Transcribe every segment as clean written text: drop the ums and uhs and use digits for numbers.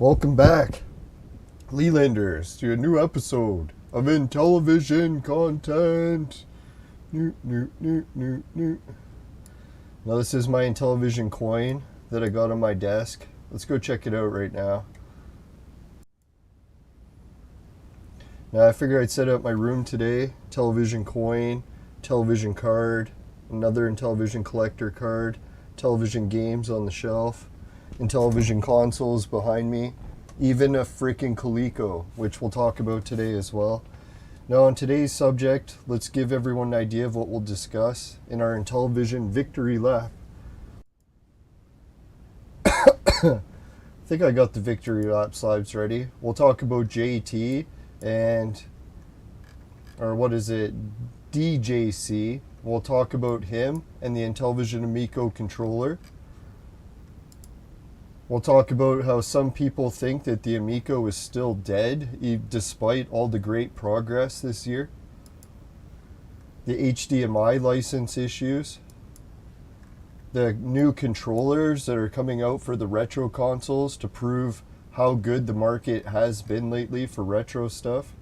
Welcome back, Lelanders, to a new episode of Intellivision content. Now this is my Intellivision coin that I got on my desk. Let's go check it out right now. Now I figured I'd set up my room today. Television coin, television card, another Intellivision collector card, television games on the shelf, Intellivision consoles behind me, even a freaking Coleco, which we'll talk about today as well. Now on today's subject, let's give everyone an idea of what we'll discuss in our Intellivision victory lap. I think I got the victory lap slides ready. We'll talk about JT and, or what is it, DJC. We'll talk about him and the Intellivision Amico controller. We'll talk about how some people think that the Amico is still dead, despite all the great progress this year. The HDMI license issues. The new controllers that are coming out for the retro consoles to prove how good the market has been lately for retro stuff.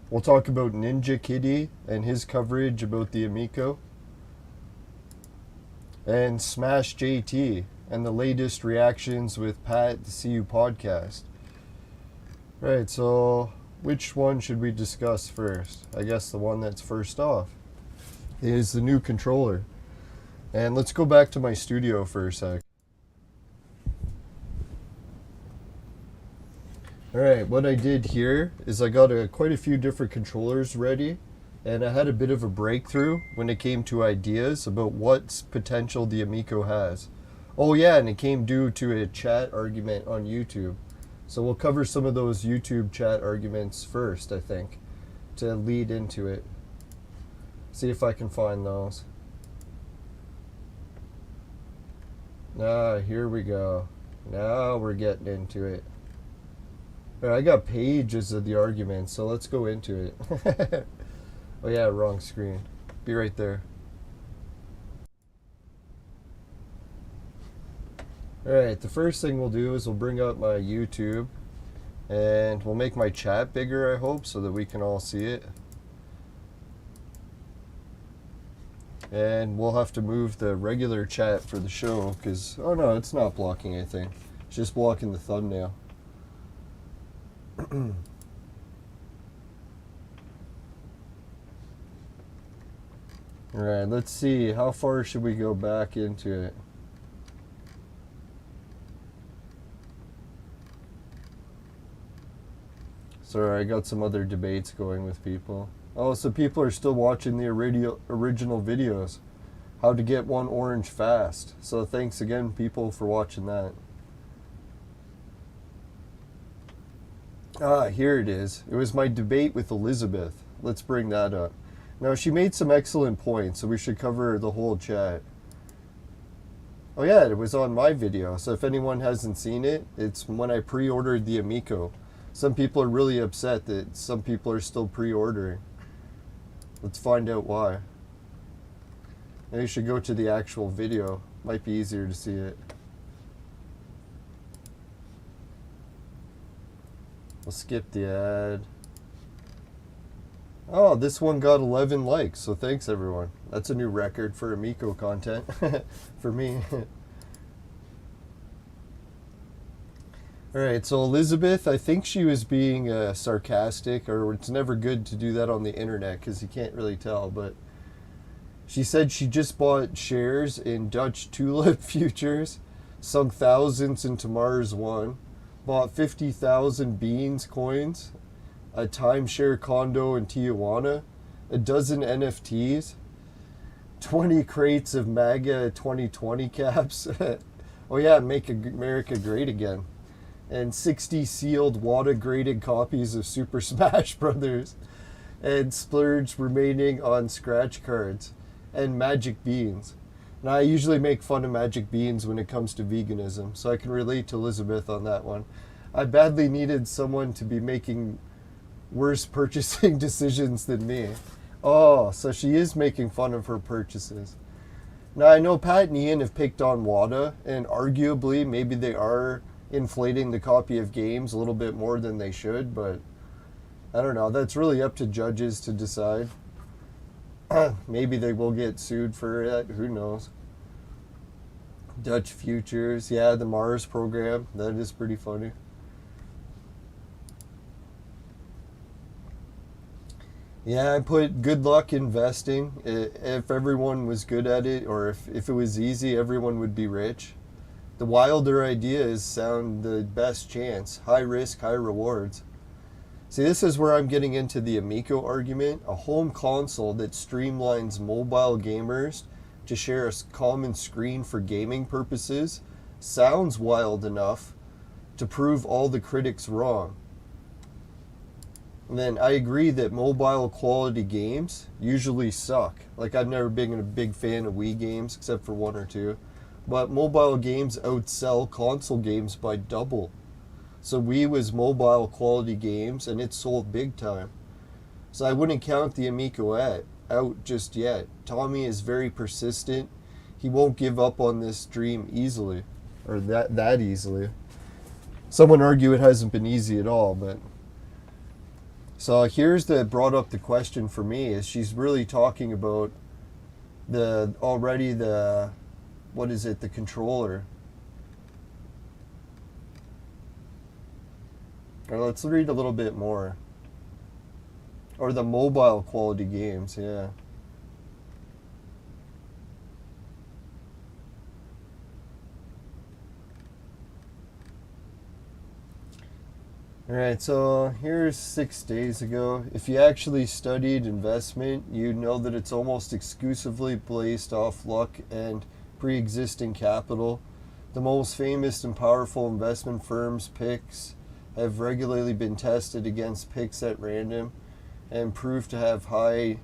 We'll talk about Ninja Kitty and his coverage about the Amico. And Smash JT and the latest reactions with Pat, the CU podcast. Right, so which one should we discuss first? I guess the one that's first off is the new controller. And let's go back to my studio for a sec. Alright, what I did here is I got quite a few different controllers ready. And I had a bit of a breakthrough when it came to ideas about what potential the Amico has. Oh yeah, and it came due to a chat argument on YouTube. So we'll cover some of those YouTube chat arguments first, I think, to lead into it. See if I can find those. Ah, here we go. Now we're getting into it. All right, I got pages of the arguments, so let's go into it. Oh yeah, wrong screen. Be right there. Alright, the first thing we'll do is we'll bring up my YouTube and we'll make my chat bigger, I hope, so that we can all see it. And we'll have to move the regular chat for the show because, oh no, it's not blocking anything. It's just blocking the thumbnail. Alright, let's see. How far should we go back into it? Sorry, I got some other debates going with people. Oh, so people are still watching the original videos. How to get one orange fast. So thanks again, people, for watching that. Ah, here it is. It was my debate with Elizabeth. Let's bring that up. Now, she made some excellent points, so we should cover the whole chat. Oh yeah, it was on my video, so if anyone hasn't seen it, it's when I pre-ordered the Amico. Some people are really upset that some people are still pre-ordering. Let's find out why. Maybe you should go to the actual video. Might be easier to see it. We'll skip the ad. Oh, this one got 11 likes, so thanks everyone. That's a new record for Amico content for me. Alright, so Elizabeth, I think she was being sarcastic, or it's never good to do that on the internet because you can't really tell, but she said she just bought shares in Dutch Tulip Futures, sunk thousands into Mars One, bought 50,000 Beans coins, a timeshare condo in Tijuana, a dozen NFTs, 20 crates of MAGA 2020 caps. Oh yeah, make America great again. And 60 sealed WATA-graded copies of Super Smash Brothers. And splurge remaining on scratch cards. And Magic Beans. Now I usually make fun of Magic Beans when it comes to veganism, so I can relate to Elizabeth on that one. I badly needed someone to be making worse purchasing decisions than me. Oh, so she is making fun of her purchases. Now, I know Pat and Ian have picked on WADA, and arguably maybe they are inflating the copy of games a little bit more than they should, but I don't know. That's really up to judges to decide. Maybe they will get sued for it. Who knows? Dutch Futures. Yeah, the Mars program. That is pretty funny. Yeah, I put good luck investing. If everyone was good at it, or if it was easy, everyone would be rich. The wilder ideas sound the best chance. High risk, high rewards. See, this is where I'm getting into the Amico argument. A home console that streamlines mobile gamers to share a common screen for gaming purposes sounds wild enough to prove all the critics wrong. And then I agree that mobile quality games usually suck. Like, I've never been a big fan of Wii games except for one or two. But mobile games outsell console games by double. So Wii was mobile quality games and it sold big time. So I wouldn't count the Amico out just yet. Tommy is very persistent. He won't give up on this dream easily. Or that easily. Some would argue it hasn't been easy at all, but... So here's brought up the question for me, is she's really talking about the controller. Or let's read a little bit more. Or the mobile quality games, yeah. Alright, so here's 6 days ago. If you actually studied investment, you'd know that it's almost exclusively based off luck and pre-existing capital. The most famous and powerful investment firms' picks have regularly been tested against picks at random and proved to have high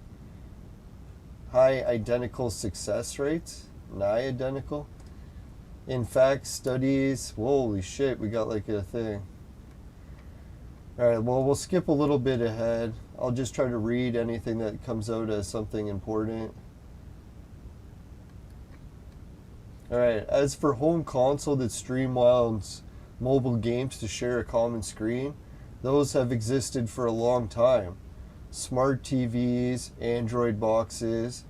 identical success rates. Nigh identical. In fact, studies... Holy shit, we got like a thing. Alright, well, we'll skip a little bit ahead. I'll just try to read anything that comes out as something important. Alright, as for home console that streamlines mobile games to share a common screen, those have existed for a long time. Smart TVs, Android boxes,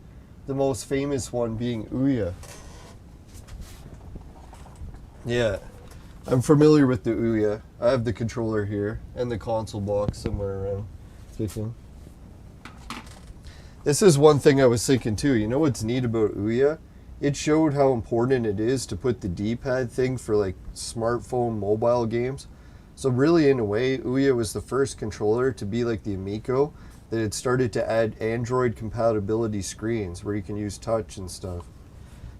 the most famous one being Ouya. Yeah. I'm familiar with the Ouya. I have the controller here and the console box somewhere around kicking. This is one thing I was thinking too. You know what's neat about Ouya? It showed how important it is to put the D-pad thing for like smartphone mobile games. So really, in a way, Ouya was the first controller to be like the Amico that had started to add Android compatibility screens where you can use touch and stuff.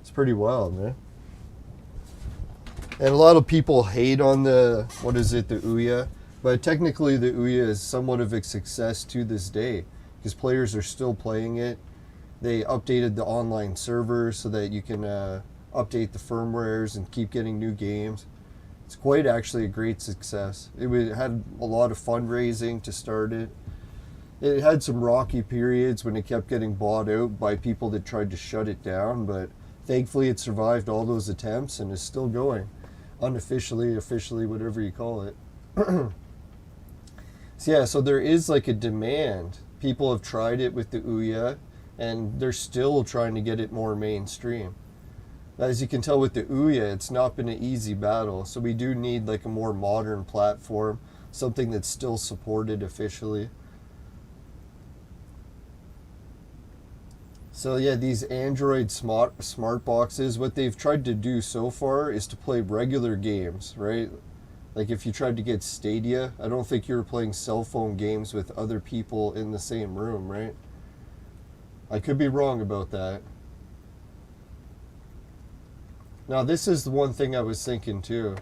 It's pretty wild, man. And a lot of people hate on the Ouya, but technically the Ouya is somewhat of a success to this day because players are still playing it. They updated the online servers so that you can update the firmwares and keep getting new games. It's quite actually a great success. It had a lot of fundraising to start it. It had some rocky periods when it kept getting bought out by people that tried to shut it down, but thankfully it survived all those attempts and is still going. Unofficially, officially, whatever you call it. So yeah, so there is like a demand. People have tried it with the Ouya, and they're still trying to get it more mainstream. As you can tell with the Ouya, it's not been an easy battle, so we do need like a more modern platform, something that's still supported officially. So yeah, these Android smart boxes, what they've tried to do so far is to play regular games, right? Like if you tried to get Stadia, I don't think you were playing cell phone games with other people in the same room, right? I could be wrong about that. Now this is the one thing I was thinking too,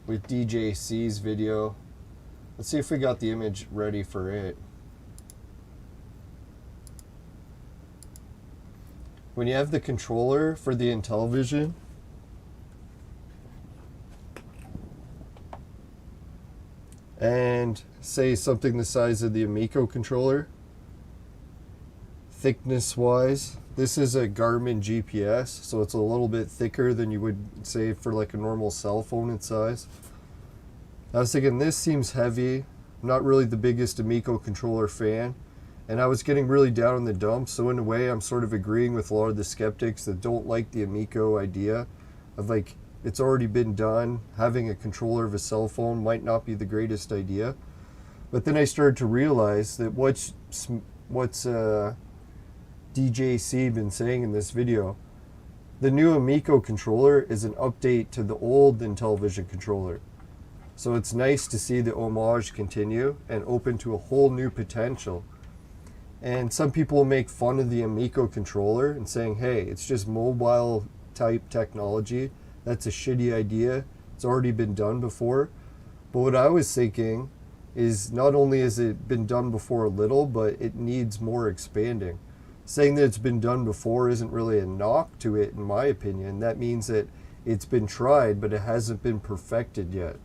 with DJC's video. Let's see if we got the image ready for it. When you have the controller for the Intellivision, and say something the size of the Amico controller, thickness wise, This is a Garmin GPS, so it's a little bit thicker than you would say for like a normal cell phone in size. I was thinking this seems heavy. I'm not really the biggest Amico controller fan, and I was getting really down in the dumps, so in a way I'm sort of agreeing with a lot of the skeptics that don't like the Amico idea of like, it's already been done, having a controller of a cell phone might not be the greatest idea. But then I started to realize that what's DJC been saying in this video, the new Amico controller is an update to the old Intellivision controller. So it's nice to see the homage continue and open to a whole new potential. And some people make fun of the Amico controller and saying, hey, it's just mobile type technology. That's a shitty idea. It's already been done before. But what I was thinking is not only has it been done before a little, but it needs more expanding. Saying that it's been done before isn't really a knock to it, in my opinion. That means that it's been tried, but it hasn't been perfected yet.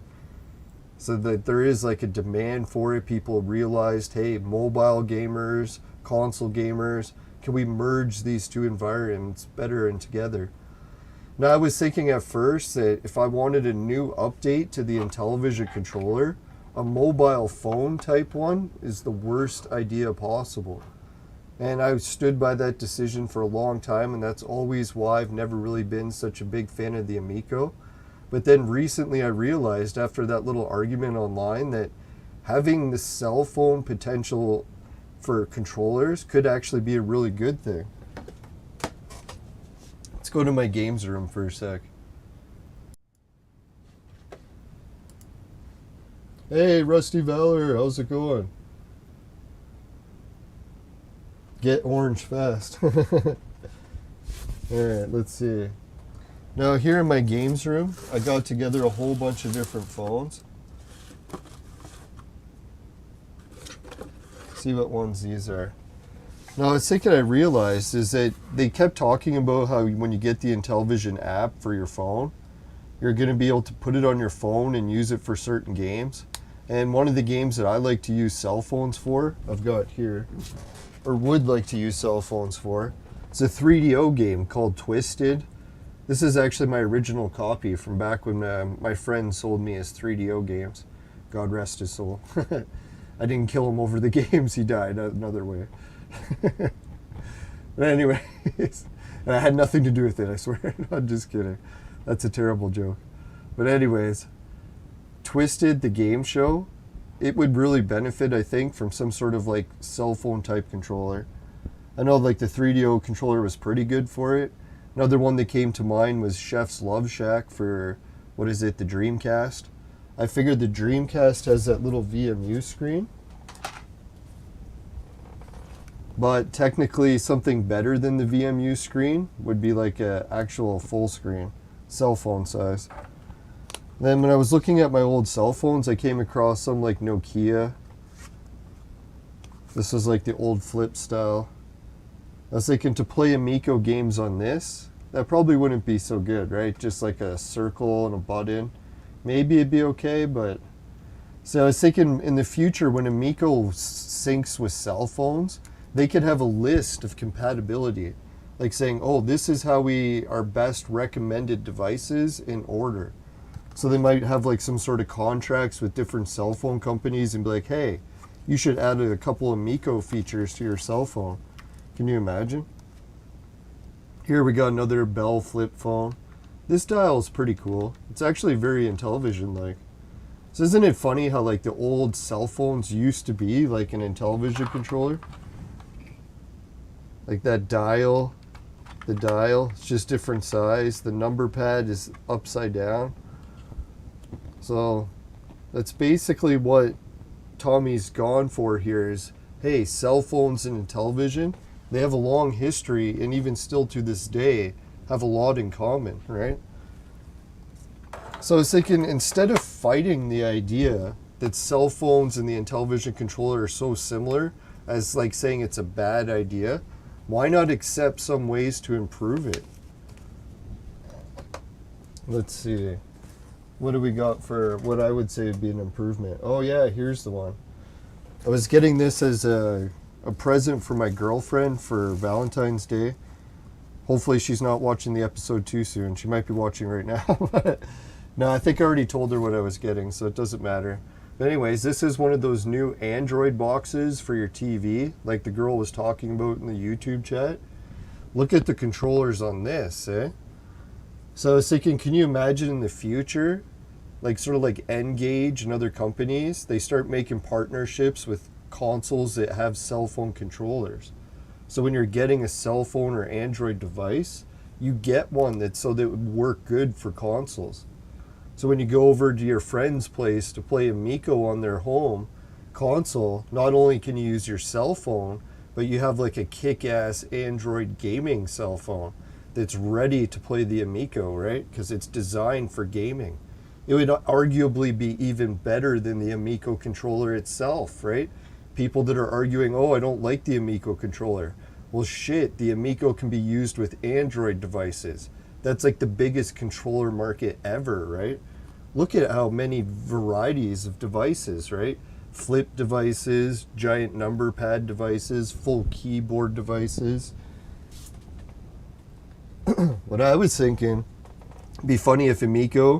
So that there is like a demand for it. People realized, hey, mobile gamers, console gamers, can we merge these two environments better and together? Now, I was thinking at first that if I wanted a new update to the Intellivision controller, a mobile phone type one is the worst idea possible. And I stood by that decision for a long time, and that's always why I've never really been such a big fan of the Amico. But then recently I realized after that little argument online that having the cell phone potential for controllers could actually be a really good thing. Let's go to my games room for a sec. Hey, Rusty Valor, how's it going? Get orange fast. Alright, let's see. Now here in my games room, I got together a whole bunch of different phones. See what ones these are. Now I was thinking, I realized is that they kept talking about how when you get the Intellivision app for your phone, you're going to be able to put it on your phone and use it for certain games. And one of the games that I like to use cell phones for, I've got here, or would like to use cell phones for, it's a 3DO game called Twisted. This is actually my original copy from back when my friend sold me his 3DO games. God rest his soul. I didn't kill him over the games, he died another way. But anyways, and I had nothing to do with it, I swear. I'm just kidding. That's a terrible joke. But anyways, Twisted, the game show, it would really benefit, I think, from some sort of like cell phone type controller. I know like the 3DO controller was pretty good for it. Another one that came to mind was Chef's Love Shack for, what is it, the Dreamcast. I figured the Dreamcast has that little VMU screen. But technically something better than the VMU screen would be like an actual full screen, cell phone size. Then when I was looking at my old cell phones, I came across some like Nokia. This was like the old flip style. I was thinking to play Amico games on this, that probably wouldn't be so good, right? Just like a circle and a button. Maybe it'd be okay, but... So I was thinking in the future when Amico syncs with cell phones, they could have a list of compatibility. Like saying, oh, this is how our best recommended devices in order. So they might have like some sort of contracts with different cell phone companies and be like, hey, you should add a couple of Amico features to your cell phone. Can you imagine? Here we got another Bell flip phone. This dial is pretty cool. It's actually very Intellivision-like. So isn't it funny how like the old cell phones used to be like an Intellivision controller? Like that dial, the dial, it's just different size. The number pad is upside down. So that's basically what Tommy's gone for here is, hey, cell phones and Intellivision, they have a long history and even still to this day have a lot in common, right? So I was thinking, instead of fighting the idea that cell phones and the Intellivision controller are so similar as like saying it's a bad idea, why not accept some ways to improve it? Let's see. What do we got for what I would say would be an improvement? Oh yeah, here's the one. I was getting this as a present for my girlfriend for Valentine's Day. Hopefully she's not watching the episode too soon. She might be watching right now. But no, I think I already told her what I was getting, so it doesn't matter. But anyways, this is one of those new Android boxes for your TV, like the girl was talking about in the YouTube chat. Look at the controllers on this, eh? So I was thinking, can you imagine in the future, like sort of like N-Gage and other companies, they start making partnerships with consoles that have cell phone controllers. So when you're getting a cell phone or Android device, you get one that would work good for consoles. So when you go over to your friend's place to play Amico on their home console, not only can you use your cell phone, but you have like a kick-ass Android gaming cell phone that's ready to play the Amico, right? Because it's designed for gaming. It would arguably be even better than the Amico controller itself, right? People that are arguing, oh, I don't like the Amico controller. Well, shit, the Amico can be used with Android devices. That's like the biggest controller market ever, right? Look at how many varieties of devices, right? Flip devices, giant number pad devices, full keyboard devices. What I was thinking, it'd be funny if Amico,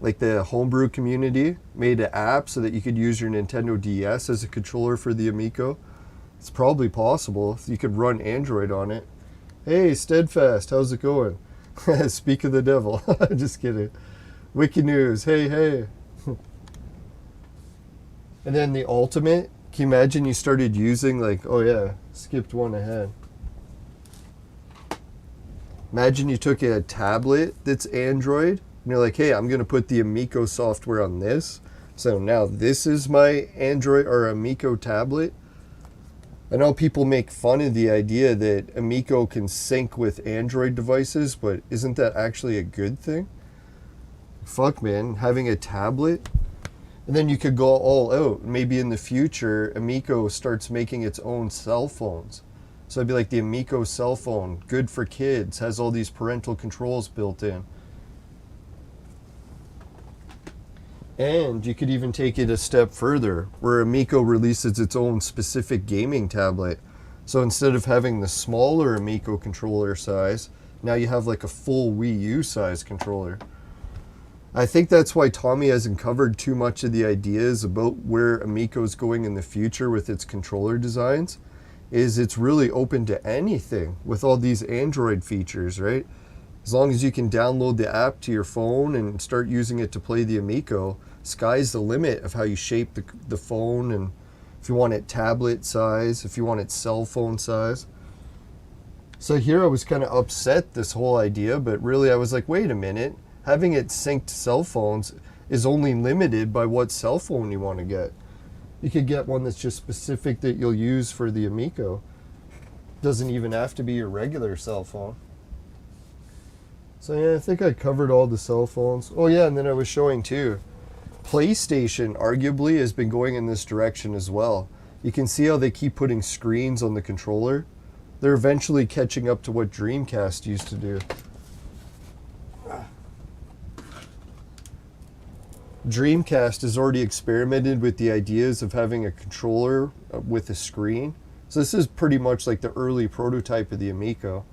like the homebrew community, made an app so that you could use your Nintendo DS as a controller for the Amico. It's probably possible. You could run Android on it. Hey, Steadfast, how's it going? Speak of the devil. Just kidding. Wiki News, hey, hey. And then the ultimate, can you imagine you started using like, oh yeah, skipped one ahead. Imagine you took a tablet that's Android, and you're like, hey, I'm going to put the Amico software on this. So now this is my Android or Amico tablet. I know people make fun of the idea that Amico can sync with Android devices, but isn't that actually a good thing? Fuck, man, having a tablet. And then you could go all out. Maybe in the future, Amico starts making its own cell phones. So it'd be like the Amico cell phone, good for kids, has all these parental controls built in. And you could even take it a step further, where Amico releases its own specific gaming tablet. So instead of having the smaller Amico controller size, now you have like a full Wii U size controller. I think that's why Tommy hasn't covered too much of the ideas about where Amico's going in the future with its controller designs, is it's really open to anything with all these Android features, right? As long as you can download the app to your phone and start using it to play the Amico, sky's the limit of how you shape the phone, and if you want it tablet size, if you want it cell phone size. So here I was kind of upset this whole idea, but really I was like, wait a minute, having it synced cell phones is only limited by what cell phone you want to get. You could get one that's just specific that you'll use for the Amico. Doesn't even have to be your regular cell phone. So yeah, I think I covered all the cell phones. Oh yeah, and then I was showing too, PlayStation arguably has been going in this direction as well. You can see how they keep putting screens on the controller. They're eventually catching up to what Dreamcast used to do. Dreamcast has already experimented with the ideas of having a controller with a screen. So this is pretty much like the early prototype of the Amico.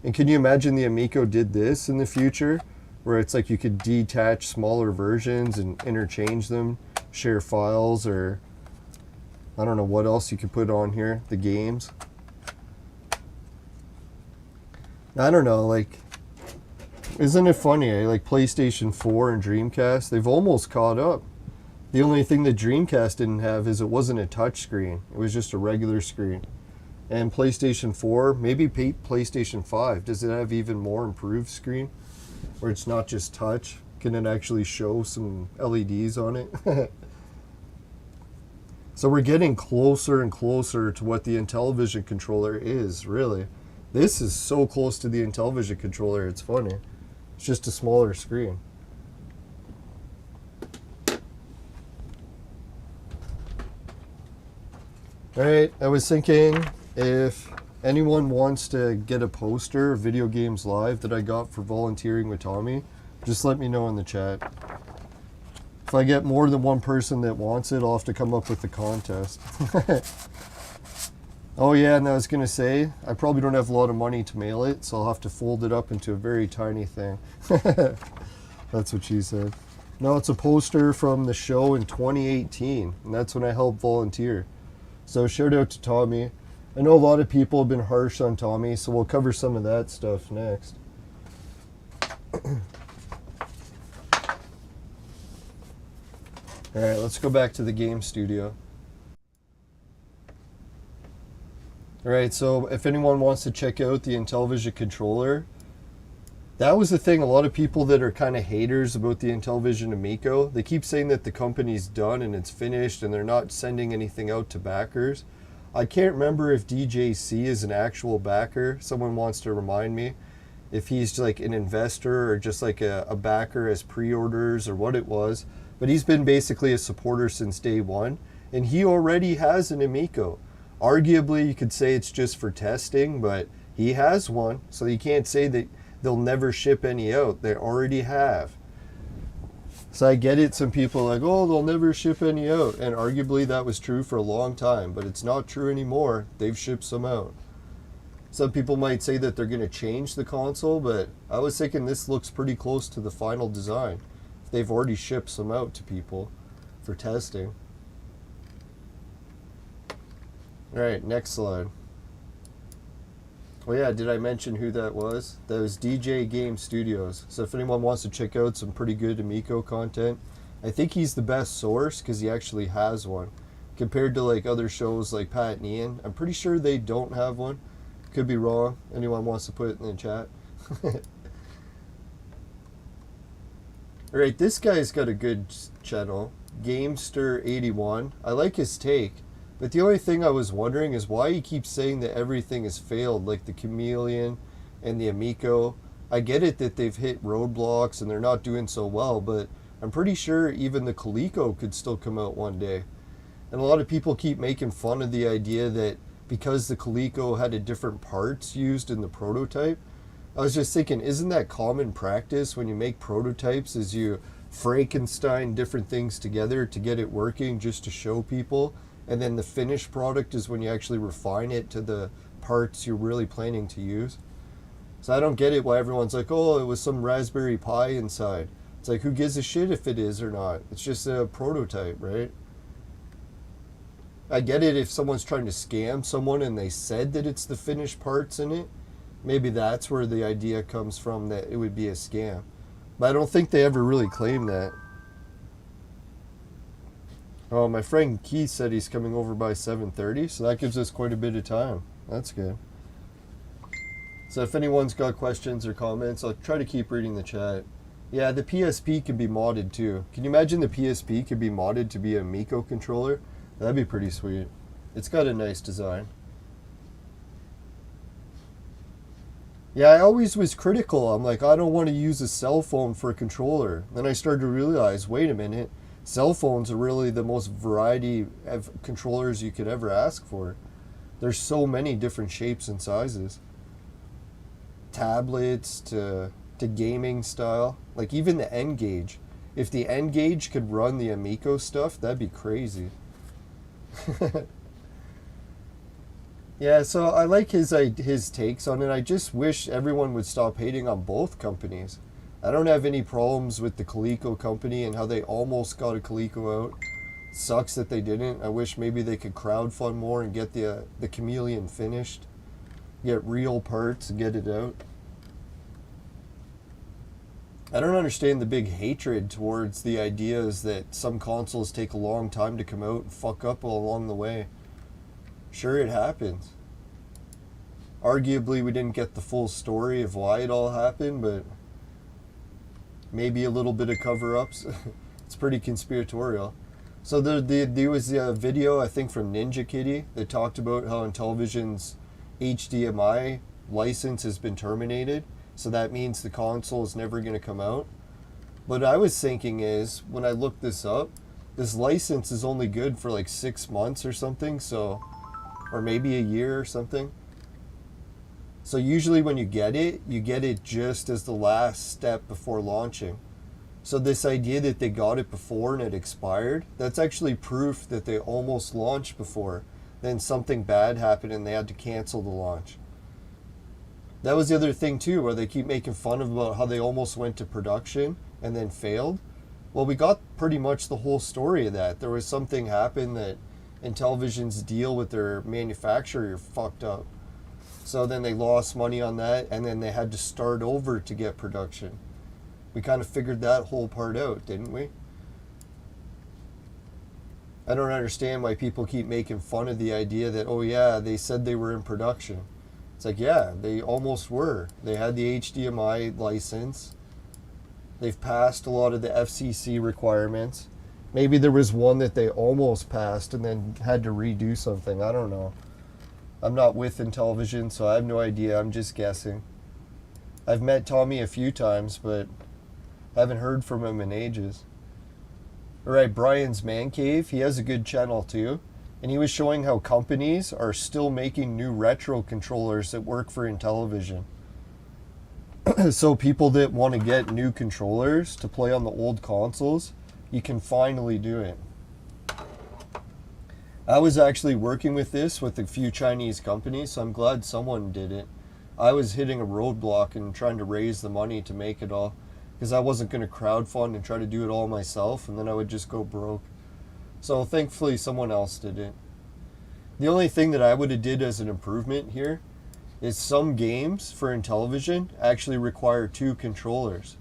And can you imagine the Amico did this in the future? Where it's like you could detach smaller versions and interchange them, share files, or I don't know what else you could put on here, the games. I don't know, like, isn't it funny, eh? Like PlayStation 4 and Dreamcast, they've almost caught up. The only thing that Dreamcast didn't have is it wasn't a touch screen. It was just a regular screen. And PlayStation 4, maybe PlayStation 5, does it have even more improved screen? Where it's not just touch? Can it actually show some LEDs on it? So we're getting closer and closer to what the Intellivision controller is, really. This is so close to the Intellivision controller, it's funny. It's just a smaller screen. Alright, I was thinking if anyone wants to get a poster of Video Games Live that I got for volunteering with Tommy, just let me know in the chat. If I get more than one person that wants it, I'll have to come up with a contest. Oh yeah, and I was gonna say, I probably don't have a lot of money to mail it, so I'll have to fold it up into a very tiny thing. That's what she said. No, it's a poster from the show in 2018, and that's when I helped volunteer. So shout out to Tommy. I know a lot of people have been harsh on Tommy, so we'll cover some of that stuff next. Alright, let's go back to the game studio. Alright, so if anyone wants to check out the Intellivision controller, that was the thing. A lot of people that are kind of haters about the Intellivision Amico, they keep saying that the company's done and it's finished and they're not sending anything out to backers. I can't remember if DJC is an actual backer. Someone wants to remind me if he's like an investor or just like a backer as pre-orders or what it was. But he's been basically a supporter since day one, and he already has an Amico. Arguably, you could say it's just for testing, but he has one, so you can't say that they'll never ship any out. They already have. So I get it. Some people are like, oh, they'll never ship any out. And arguably that was true for a long time, but it's not true anymore. They've shipped some out. Some people might say that they're going to change the console, but I was thinking this looks pretty close to the final design. They've already shipped some out to people for testing. All right, next slide. Oh yeah, did I mention who that was? That was DJ Game Studios. So if anyone wants to check out some pretty good Amico content, I think he's the best source because he actually has one. Compared to like other shows like Pat and Ian, I'm pretty sure they don't have one. Could be wrong. Anyone wants to put it in the chat? Alright, this guy's got a good channel. Gamester81. I like his take. But the only thing I was wondering is why he keeps saying that everything has failed, like the Chameleon and the Amico. I get it that they've hit roadblocks and they're not doing so well, but I'm pretty sure even the Coleco could still come out one day. And a lot of people keep making fun of the idea that because the Coleco had a different parts used in the prototype, I was just thinking, isn't that common practice when you make prototypes, is you Frankenstein different things together to get it working just to show people? And then the finished product is when you actually refine it to the parts you're really planning to use. So I don't get it why everyone's like, oh, it was some Raspberry Pi inside. It's like, who gives a shit if it is or not? It's just a prototype, right? I get it if someone's trying to scam someone and they said that it's the finished parts in it. Maybe that's where the idea comes from, that it would be a scam. But I don't think they ever really claimed that. Oh, my friend Keith said he's coming over by 7:30, so that gives us quite a bit of time. That's good. So if anyone's got questions or comments, I'll try to keep reading the chat. Yeah, the PSP can be modded too. Can you imagine the PSP could be modded to be a Amico controller? That'd be pretty sweet. It's got a nice design. Yeah, I always was critical. I'm like, I don't want to use a cell phone for a controller. Then I started to realize, wait a minute, cell phones are really the most variety of controllers you could ever ask for. There's so many different shapes and sizes. Tablets to gaming style. Like even the N-Gauge. If the N-Gauge could run the Amico stuff, that'd be crazy. Yeah, so I like his takes on it. I just wish everyone would stop hating on both companies. I don't have any problems with the Coleco company and how they almost got a Coleco out. Sucks that they didn't. I wish maybe they could crowdfund more and get the Chameleon finished. Get real parts and get it out. I don't understand the big hatred towards the ideas that some consoles take a long time to come out and fuck up all along the way. Sure, it happens. Arguably, we didn't get the full story of why it all happened, but maybe a little bit of cover-ups. It's pretty conspiratorial. So there was a video, I think, from Ninja Kitty that talked about how Intellivision's HDMI license has been terminated. So that means the console is never going to come out. What I was thinking is, when I looked this up, this license is only good for like 6 months or something, so, or maybe a year or something. So usually when you get it just as the last step before launching. So this idea that they got it before and it expired, that's actually proof that they almost launched before. Then something bad happened and they had to cancel the launch. That was the other thing too, where they keep making fun of about how they almost went to production and then failed. Well, we got pretty much the whole story of that. There was something happened that Intellivision's deal with their manufacturer fucked up. So then they lost money on that, and then they had to start over to get production. We kind of figured that whole part out, didn't we? I don't understand why people keep making fun of the idea that, oh yeah, they said they were in production. It's like, yeah, they almost were. They had the HDMI license. They've passed a lot of the FCC requirements. Maybe there was one that they almost passed and then had to redo something. I don't know. I'm not with Intellivision, so I have no idea. I'm just guessing. I've met Tommy a few times, but haven't heard from him in ages. Alright, Brian's Man Cave. He has a good channel too. And he was showing how companies are still making new retro controllers that work for Intellivision. So people that want to get new controllers to play on the old consoles, you can finally do it. I was actually working with this with a few Chinese companies, so I'm glad someone did it. I was hitting a roadblock and trying to raise the money to make it all, because I wasn't going to crowdfund and try to do it all myself, and then I would just go broke. So thankfully someone else did it. The only thing that I would have did as an improvement here is some games for Intellivision actually require 2 controllers.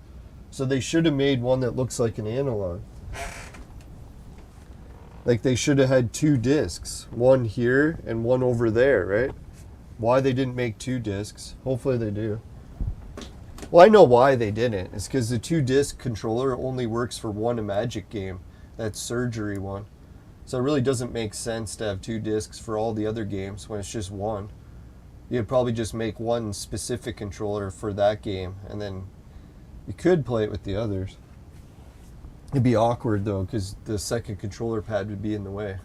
So they should have made one that looks like an analog. Like they should have had 2 discs, one here and one over there, right? Why they didn't make 2 discs? Hopefully they do. Well, I know why they didn't. It's because the 2-disc controller only works for one Magic game, that Surgery one. So it really doesn't make sense to have 2 discs for all the other games when it's just one. You'd probably just make one specific controller for that game, and then you could play it with the others. It'd be awkward though, because the second controller pad would be in the way.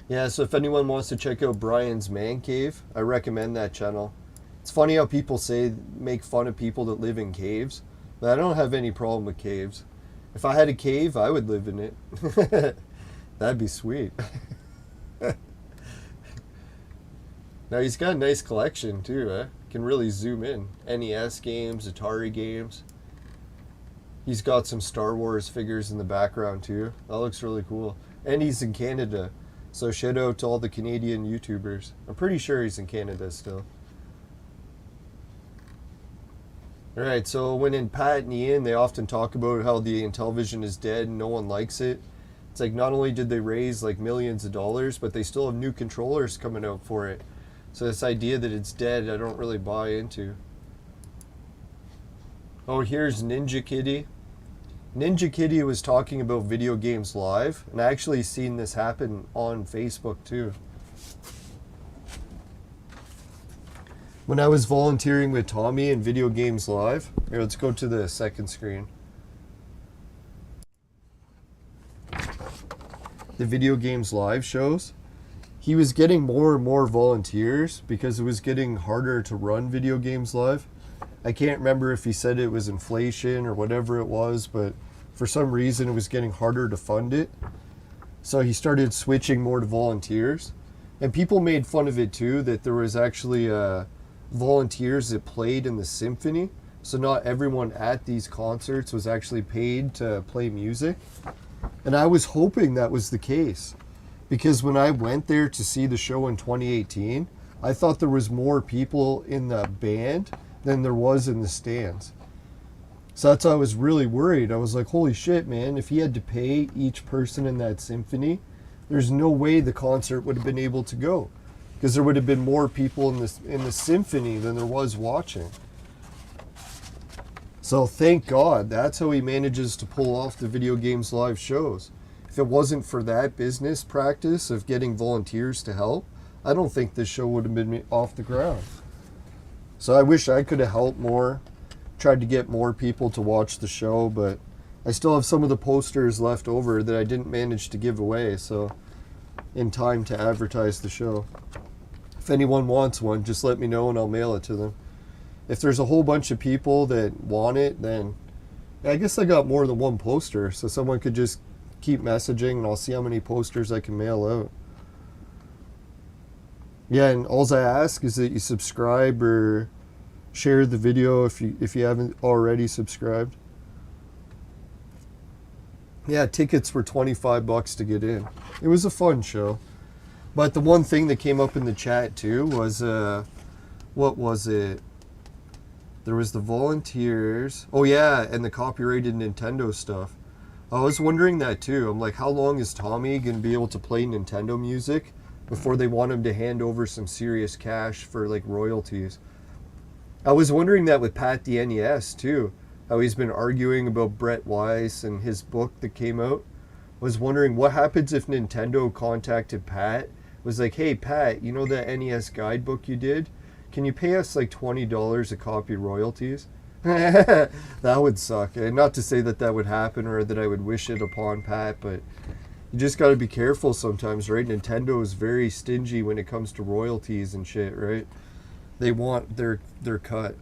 Yeah, so if anyone wants to check out Brian's Man Cave, I recommend that channel. It's funny how people say, make fun of people that live in caves, but I don't have any problem with caves. If I had a cave, I would live in it. That'd be sweet. Now he's got a nice collection too, eh? Can really zoom in. NES games, Atari games. He's got some Star Wars figures in the background too. That looks really cool. And he's in Canada. So shout out to all the Canadian YouTubers. I'm pretty sure he's in Canada still. Alright, so when in Pat and Ian, they often talk about how the Intellivision is dead and no one likes it. It's like not only did they raise like millions of dollars, but they still have new controllers coming out for it. So this idea that it's dead, I don't really buy into. Oh, here's Ninja Kitty. Ninja Kitty was talking about video games live, and I actually seen this happen on Facebook too. When I was volunteering with Tommy in Video Games Live, here, let's go to the second screen. The Video Games Live shows. He was getting more and more volunteers because it was getting harder to run Video Games Live. I can't remember if he said it was inflation or whatever it was, but for some reason it was getting harder to fund it. So he started switching more to volunteers. And people made fun of it too, that there was actually volunteers that played in the symphony. So not everyone at these concerts was actually paid to play music. And I was hoping that was the case. Because when I went there to see the show in 2018, I thought there was more people in the band than there was in the stands. So that's why I was really worried. I was like, holy shit, man, if he had to pay each person in that symphony, there's no way the concert would have been able to go. Because there would have been more people in the symphony than there was watching. So thank God, that's how he manages to pull off the Video Games Live shows. If it wasn't for that business practice of getting volunteers to help, I don't think this show would have been off the ground. So I wish I could have helped more, tried to get more people to watch the show, but I still have some of the posters left over that I didn't manage to give away, so in time to advertise the show. If anyone wants one, just let me know and I'll mail it to them. If there's a whole bunch of people that want it, then I guess I got more than one poster, so someone could just keep messaging, and I'll see how many posters I can mail out. Yeah, and all I ask is that you subscribe or share the video if you haven't already subscribed. Yeah, tickets were $25 to get in. It was a fun show. But the one thing that came up in the chat too was, what was it? There was the volunteers. Oh yeah, and the copyrighted Nintendo stuff. I was wondering that too. I'm like, how long is Tommy going to be able to play Nintendo music before they want him to hand over some serious cash for like royalties? I was wondering that with Pat the NES too. How he's been arguing about Brett Weiss and his book that came out. I was wondering what happens if Nintendo contacted Pat, was like, hey Pat, you know that NES guidebook you did? Can you pay us like $20 a copy royalties? That would suck. And not to say that that would happen or that I would wish it upon Pat, but you just got to be careful sometimes, right? Nintendo is very stingy when it comes to royalties and shit, right? They want their cut,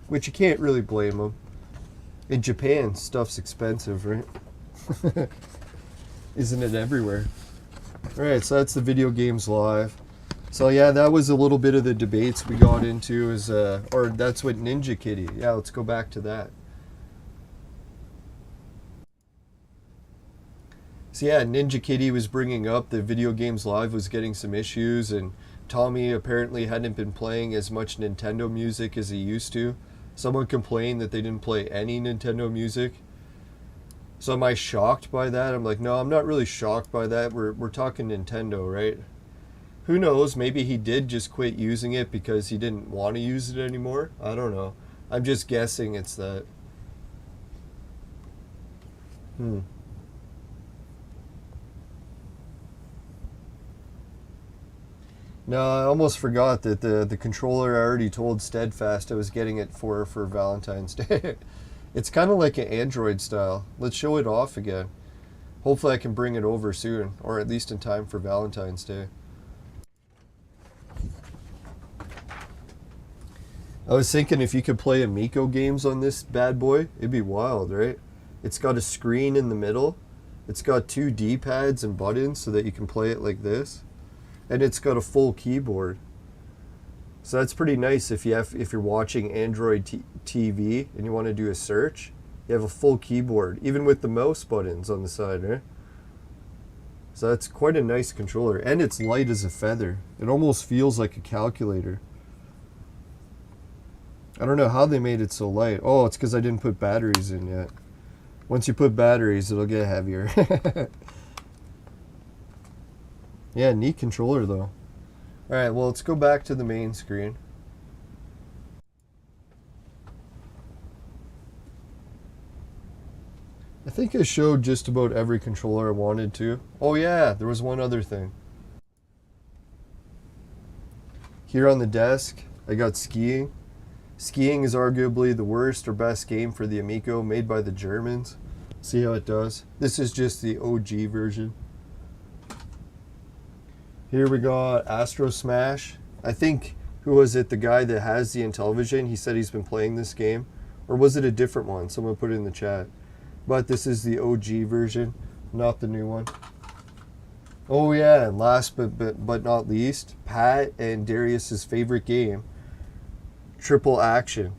which you can't really blame them. In Japan, stuff's expensive, right? Isn't it everywhere? Alright, so that's the Video Games Live. So yeah, that was a little bit of the debates we got into, or that's what Ninja Kitty. Yeah, let's go back to that. So yeah, Ninja Kitty was bringing up that Video Games Live was getting some issues, and Tommy apparently hadn't been playing as much Nintendo music as he used to. Someone complained that they didn't play any Nintendo music. So am I shocked by that? I'm like, no, I'm not really shocked by that. We're talking Nintendo, right? Who knows? Maybe he did just quit using it because he didn't want to use it anymore. I don't know. I'm just guessing it's that. No, I almost forgot that the controller, I already told Steadfast I was getting it for Valentine's Day. It's kind of like an Android style. Let's show it off again. Hopefully I can bring it over soon, or at least in time for Valentine's Day. I was thinking if you could play Amico games on this bad boy, it'd be wild, right? It's got a screen in the middle. It's got 2 D-pads and buttons so that you can play it like this. And it's got a full keyboard. So that's pretty nice if you're watching Android TV and you want to do a search. You have a full keyboard, even with the mouse buttons on the side, right? So that's quite a nice controller. And it's light as a feather. It almost feels like a calculator. I don't know how they made it so light. Oh, it's because I didn't put batteries in yet. Once you put batteries, it'll get heavier. Yeah, neat controller though. Alright, well, let's go back to the main screen. I think I showed just about every controller I wanted to. Oh yeah, there was one other thing. Here on the desk, I got skiing. Skiing is arguably the worst or best game for the Amico, made by the Germans. See how it does? This is just the OG version. Here we got Astro Smash. I think, who was it, the guy that has the Intellivision, he said he's been playing this game. Or was it a different one? Someone put it in the chat. But this is the OG version, not the new one. Oh yeah, and last but not least, Pat and Darius's favorite game, Triple Action.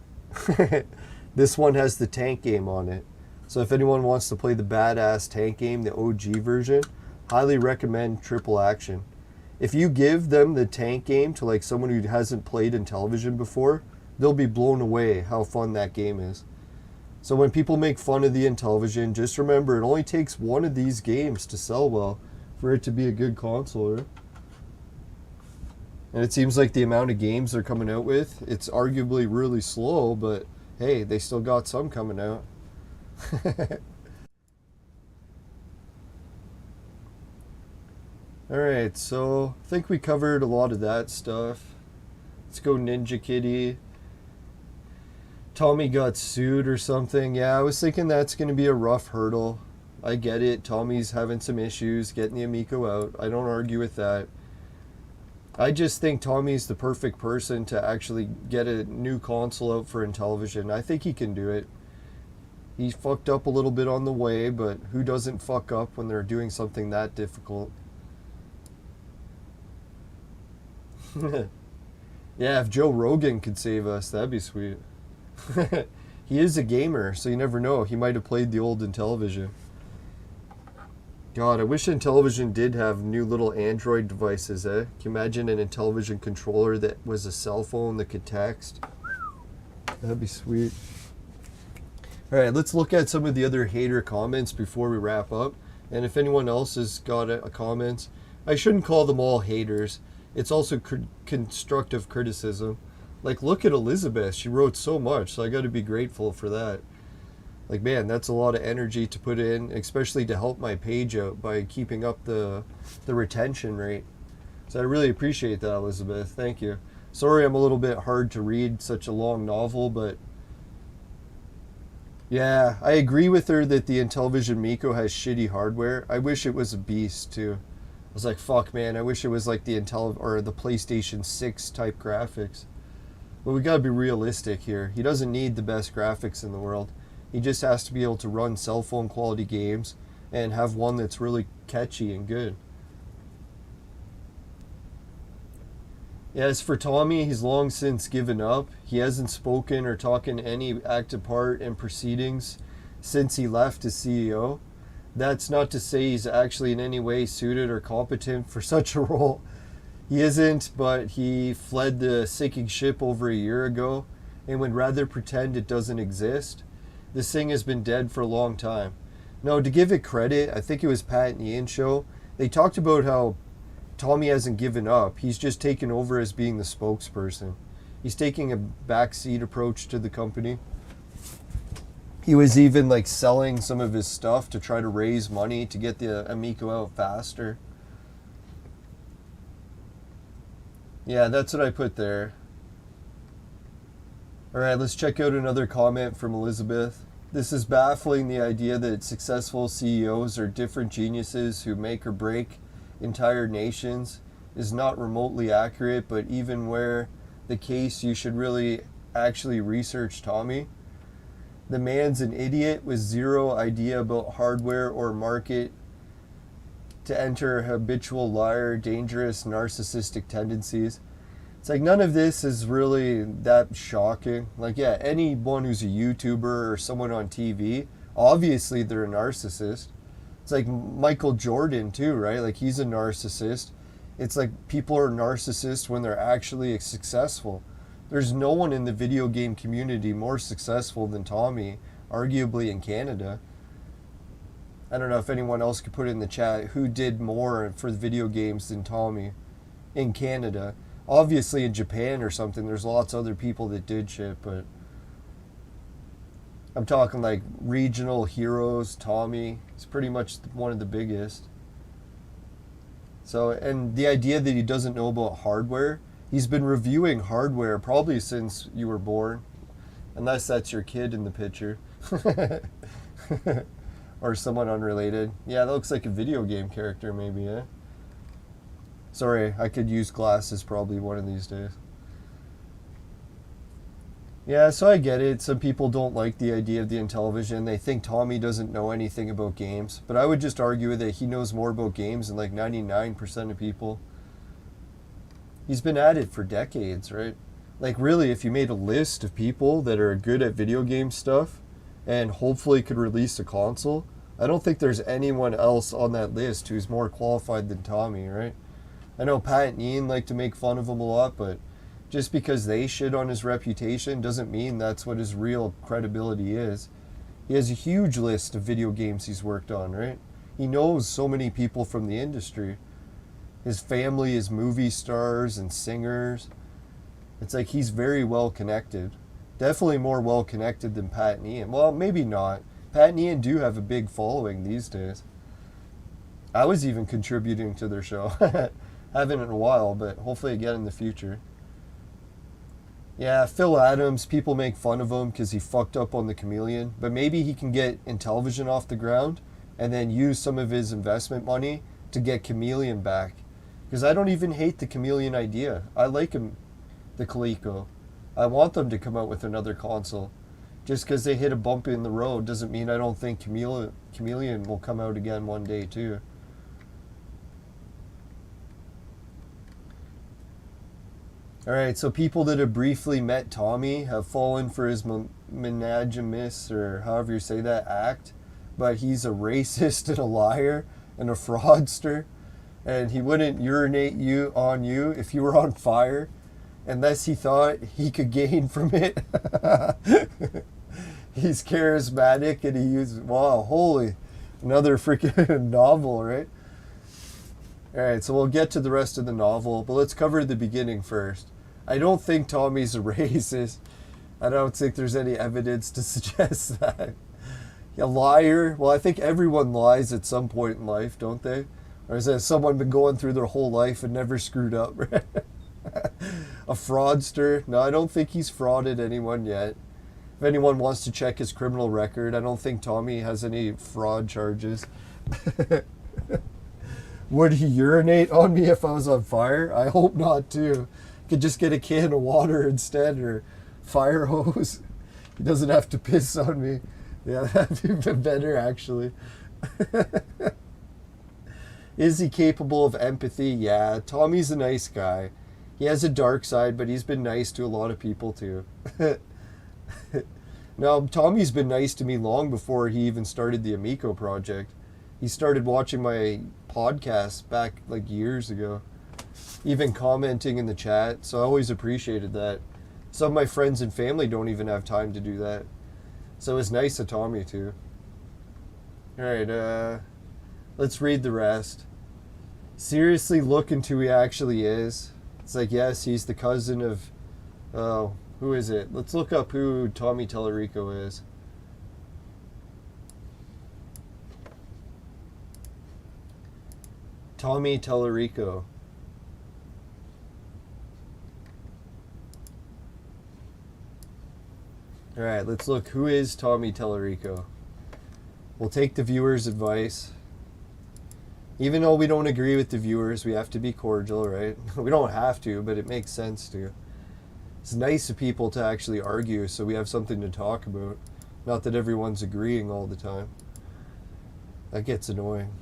This one has the tank game on it. So if anyone wants to play the badass tank game, the OG version, highly recommend Triple Action. If you give them the tank game to like someone who hasn't played Intellivision before, they'll be blown away how fun that game is. So when people make fun of the Intellivision, just remember it only takes one of these games to sell well for it to be a good console, right? And it seems like the amount of games they're coming out with, it's arguably really slow, but hey, they still got some coming out. Alright, so I think we covered a lot of that stuff. Let's go Ninja Kitty. Tommy got sued or something. Yeah, I was thinking that's going to be a rough hurdle. I get it. Tommy's having some issues getting the Amico out. I don't argue with that. I just think Tommy's the perfect person to actually get a new console out for Intellivision. I think he can do it. He fucked up a little bit on the way, but who doesn't fuck up when they're doing something that difficult? Yeah, if Joe Rogan could save us, that'd be sweet. He is a gamer, so you never know. He might have played the old Intellivision. God, I wish Intellivision did have new little Android devices, eh? Can you imagine an Intellivision controller that was a cell phone that could text? That'd be sweet. Alright, let's look at some of the other hater comments before we wrap up. And if anyone else has got a comment, I shouldn't call them all haters. It's also constructive criticism. Like, look at Elizabeth. She wrote so much, so I got to be grateful for that. Like, man, that's a lot of energy to put in, especially to help my page out by keeping up the retention rate. So I really appreciate that, Elizabeth. Thank you. Sorry I'm a little bit hard to read such a long novel, but yeah, I agree with her that the Intellivision Amico has shitty hardware. I wish it was a beast, too. I was like, fuck, man, I wish it was like the the PlayStation 6 type graphics. But we gotta be realistic here. He doesn't need the best graphics in the world. He just has to be able to run cell phone quality games and have one that's really catchy and good. Yeah, as for Tommy, he's long since given up. He hasn't spoken or taken any active part in proceedings since he left as CEO. That's not to say he's actually in any way suited or competent for such a role. He isn't, but he fled the sinking ship over a year ago and would rather pretend it doesn't exist. This thing has been dead for a long time. Now, to give it credit, I think it was Pat and Ian show, they talked about how Tommy hasn't given up. He's just taken over as being the spokesperson. He's taking a backseat approach to the company. He was even like selling some of his stuff to try to raise money to get the Amico out faster. Yeah, that's what I put there. Alright, let's check out another comment from Elizabeth. This is baffling, the idea that successful CEOs are different geniuses who make or break entire nations is not remotely accurate, but even where the case, you should really actually research Tommy. The man's an idiot with zero idea about hardware or market to enter a habitual liar, dangerous, narcissistic tendencies. It's like none of this is really that shocking. Like, yeah, anyone who's a YouTuber or someone on TV, obviously they're a narcissist. It's like Michael Jordan too, right? Like, he's a narcissist. It's like people are narcissists when they're actually successful. There's no one in the video game community more successful than Tommy, arguably in Canada. I don't know if anyone else could put in the chat who did more for the video games than Tommy in Canada. Obviously in Japan or something, there's lots of other people that did shit, but I'm talking like regional heroes. Tommy is pretty much one of the biggest. So, and the idea that he doesn't know about hardware, he's been reviewing hardware probably since you were born, unless that's your kid in the picture. Or someone unrelated. Yeah, that looks like a video game character maybe, eh? Sorry, I could use glasses probably one of these days. Yeah, so I get it. Some people don't like the idea of the Intellivision. They think Tommy doesn't know anything about games. But I would just argue that he knows more about games than like 99% of people. He's been at it for decades, right? Like, really, if you made a list of people that are good at video game stuff and hopefully could release a console, I don't think there's anyone else on that list who's more qualified than Tommy, right? I know Pat and Ian like to make fun of him a lot, but just because they shit on his reputation doesn't mean that's what his real credibility is. He has a huge list of video games he's worked on, right? He knows so many people from the industry. His family is movie stars and singers. It's like he's very well connected. Definitely more well connected than Pat and Ian. Well, maybe not. Pat and Ian do have a big following these days. I was even contributing to their show. Haven't in a while, but hopefully again in the future. Yeah, Phil Adams, people make fun of him because he fucked up on the Chameleon, but maybe he can get Intellivision off the ground and then use some of his investment money to get Chameleon back. Because I don't even hate the Chameleon idea. I like him, the Coleco. I want them to come out with another console. Just because they hit a bump in the road doesn't mean I don't think Chameleon will come out again one day too. Alright, so people that have briefly met Tommy have fallen for his monogamous, or however you say that, act. But he's a racist and a liar and a fraudster. And he wouldn't urinate on you if you were on fire, unless he thought he could gain from it. He's charismatic and he uses, wow, holy, another freaking novel, right? Alright, so we'll get to the rest of the novel, but let's cover the beginning first. I don't think Tommy's a racist. I don't think there's any evidence to suggest that. A liar? Well, I think everyone lies at some point in life, don't they? Or has someone been going through their whole life and never screwed up? A fraudster? No, I don't think he's frauded anyone yet. If anyone wants to check his criminal record, I don't think Tommy has any fraud charges. Would he urinate on me if I was on fire? I hope not, too. Could just get a can of water instead, or fire hose. He doesn't have to piss on me. Yeah, that'd be better, actually. Is he capable of empathy? Yeah, Tommy's a nice guy. He has a dark side, but he's been nice to a lot of people, too. Now, Tommy's been nice to me long before he even started the Amico project. He started watching my podcast back, like, years ago. Even commenting in the chat, so I always appreciated that. Some of my friends and family don't even have time to do that. So it's nice of Tommy too. Alright, let's read the rest. Seriously look into who he actually is. It's like, yes, he's the cousin of, who is it? Let's look up who Tommy Tellerico is. Tommy Tellerico. Alright, let's look. Who is Tommy Tellerico? We'll take the viewers' advice. Even though we don't agree with the viewers, we have to be cordial, right? We don't have to, but it makes sense to. It's nice of people to actually argue so we have something to talk about. Not that everyone's agreeing all the time. That gets annoying.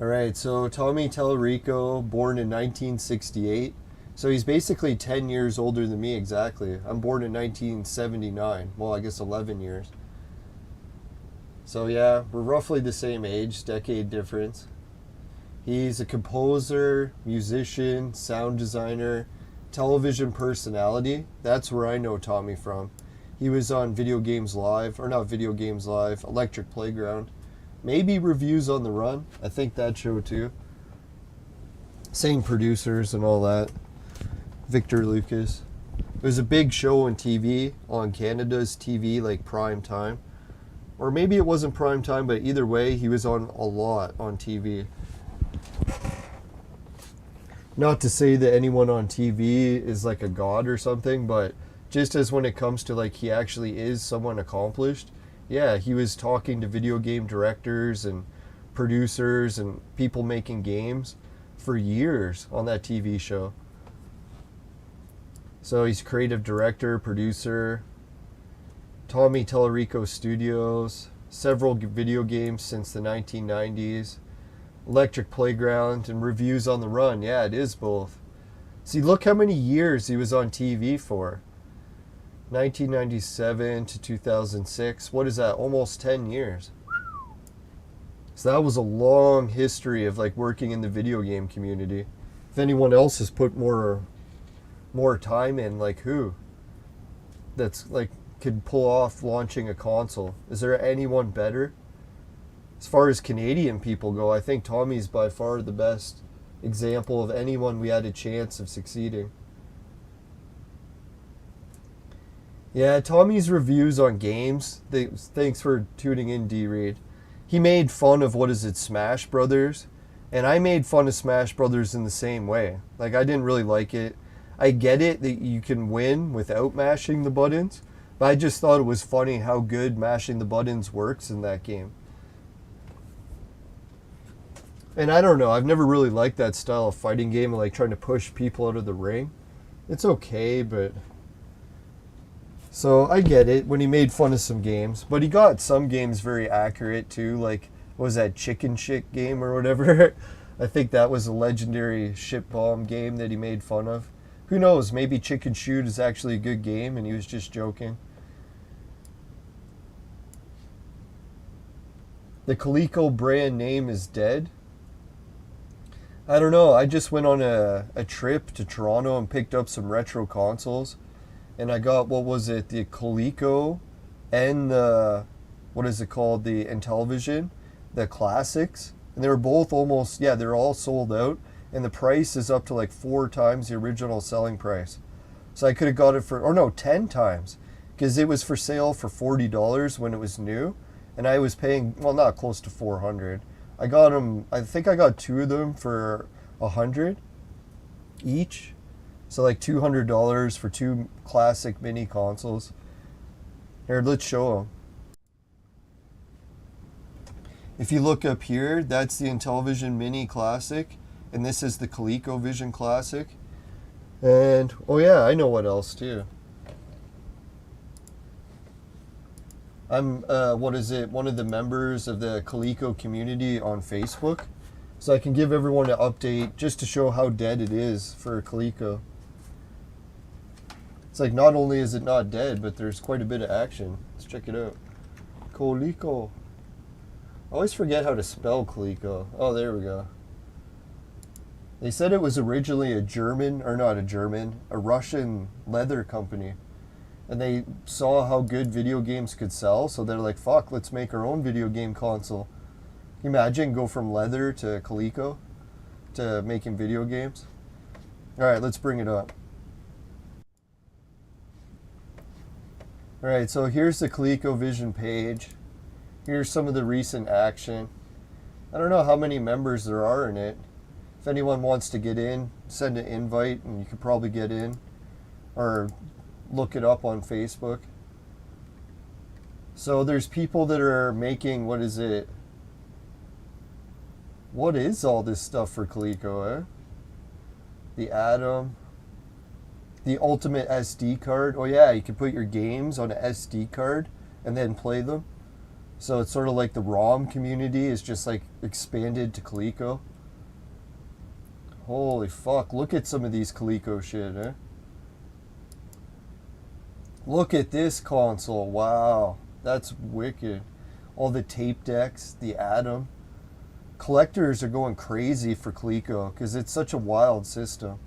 Alright, so Tommy Tellerico, born in 1968. So he's basically 10 years older than me exactly. I'm born in 1979. Well, I guess 11 years. So yeah, we're roughly the same age, decade difference. He's a composer, musician, sound designer, television personality. That's where I know Tommy from. He was on Video Games Live, or not Video Games Live, Electric Playground. Maybe Reviews on the Run. I think that show too. Same producers and all that. Victor Lucas. It was a big show on TV, on Canada's TV, like prime time. Or maybe it wasn't prime time, but either way, he was on a lot on TV. Not to say that anyone on TV is like a god or something, but just as when it comes to like he actually is someone accomplished, yeah, he was talking to video game directors and producers and people making games for years on that TV show. So he's creative director, producer, Tommy Tellerico Studios, several video games since the 1990s, Electric Playground, and Reviews on the Run. Yeah, it is both. See, look how many years he was on TV for. 1997 to 2006. What is that? Almost 10 years. So that was a long history of like working in the video game community. If anyone else has put more time in, like who? That's like could pull off launching a console. Is there anyone better? As far as Canadian people go, I think Tommy's by far the best example of anyone we had a chance of succeeding. Yeah, Tommy's reviews on games. Thanks for tuning in, D-Reed. He made fun of, what is it, Smash Brothers? And I made fun of Smash Brothers in the same way. Like, I didn't really like it. I get it that you can win without mashing the buttons, but I just thought it was funny how good mashing the buttons works in that game. And I don't know, I've never really liked that style of fighting game, like trying to push people out of the ring. It's okay, but... So I get it when he made fun of some games, but he got some games very accurate too, like, what was that chicken shit game or whatever? I think that was a legendary shit bomb game that he made fun of. Who knows, maybe Chicken Shoot is actually a good game and he was just joking. The Coleco brand name is dead. I don't know, I just went on a trip to Toronto and picked up some retro consoles. And I got, what was it, the Coleco and the, what is it called, the Intellivision, the classics. And they were both almost, yeah, they're all sold out. And the price is up to like 4 times the original selling price. So I could have got it for, or no, 10 times. Because it was for sale for $40 when it was new. And I was paying, well, not close to $400. I got them, I think I got 2 of them for $100 each. So like $200 for 2 classic mini consoles. Here, let's show them. If you look up here, that's the Intellivision Mini Classic, and this is the ColecoVision Classic. And, oh yeah, I know what else too. I'm, what is it, one of the members of the Coleco community on Facebook. So I can give everyone an update just to show how dead it is for Coleco. It's like not only is it not dead, but there's quite a bit of action. Let's check it out. Coleco. I always forget how to spell Coleco. Oh, there we go. They said it was originally a German, or not a German, a Russian leather company. And they saw how good video games could sell, so they're like, fuck, let's make our own video game console. Can you imagine go from leather to Coleco to making video games? Alright, let's bring it up. Alright, so here's the ColecoVision page. Here's some of the recent action. I don't know how many members there are in it. If anyone wants to get in, send an invite and you could probably get in. Or look it up on Facebook. So there's people that are making, what is it? What is all this stuff for Coleco, eh? The Atom. The Ultimate SD card. Oh yeah, you can put your games on an SD card and then play them. So it's sort of like the ROM community is just like expanded to Coleco. Holy fuck, look at some of these Coleco shit, eh? Look at this console, wow. That's wicked. All the tape decks, the Atom. Collectors are going crazy for Coleco because it's such a wild system.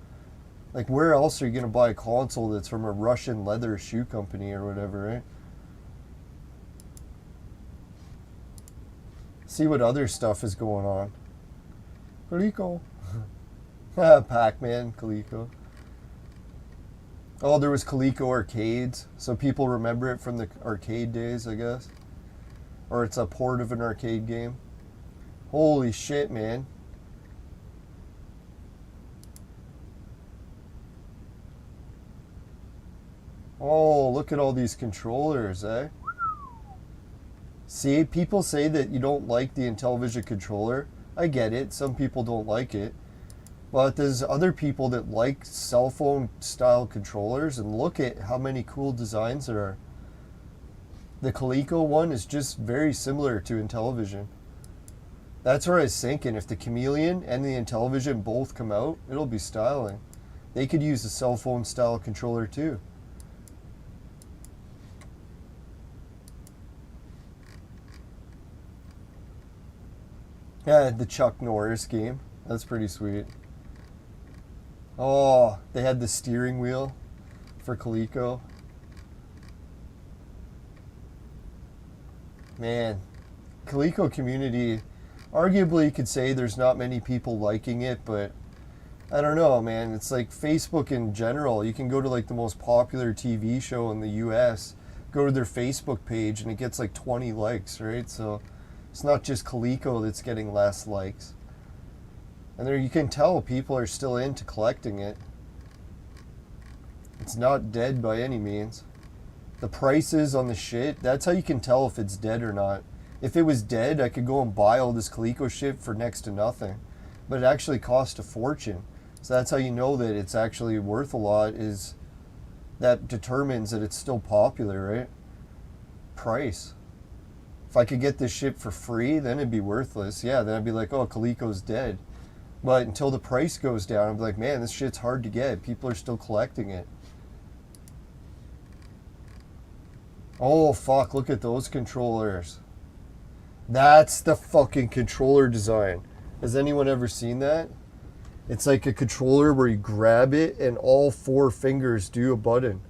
Like, where else are you going to buy a console that's from a Russian leather shoe company or whatever, right? See what other stuff is going on. Coleco. Pac-Man, Coleco. Oh, there was Coleco arcades, so people remember it from the arcade days, I guess. Or it's a port of an arcade game. Holy shit, man. Oh, look at all these controllers, eh? See, people say that you don't like the Intellivision controller. I get it, some people don't like it. But there's other people that like cell phone style controllers, and look at how many cool designs there are. The Coleco one is just very similar to Intellivision. That's where I was thinking, if the Chameleon and the Intellivision both come out, it'll be styling. They could use a cell phone style controller too. Yeah, the Chuck Norris game. That's pretty sweet. Oh, they had the steering wheel for Coleco. Man, Coleco community, arguably you could say there's not many people liking it, but I don't know, man. It's like Facebook in general. You can go to like the most popular TV show in the US, go to their Facebook page, and it gets like 20 likes, right? So it's not just Coleco that's getting less likes. And there you can tell people are still into collecting it. It's not dead by any means. The prices on the shit, that's how you can tell if it's dead or not. If it was dead, I could go and buy all this Coleco shit for next to nothing. But it actually cost a fortune. So that's how you know that it's actually worth a lot, is that determines that it's still popular, right? Price. If I could get this shit for free, then it'd be worthless. Yeah, then I'd be like, oh, Coleco's dead. But until the price goes down, I'm like, man, this shit's hard to get. People are still collecting it. Oh, fuck, look at those controllers. That's the fucking controller design. Has anyone ever seen that? It's like a controller where you grab it and all 4 fingers do a button.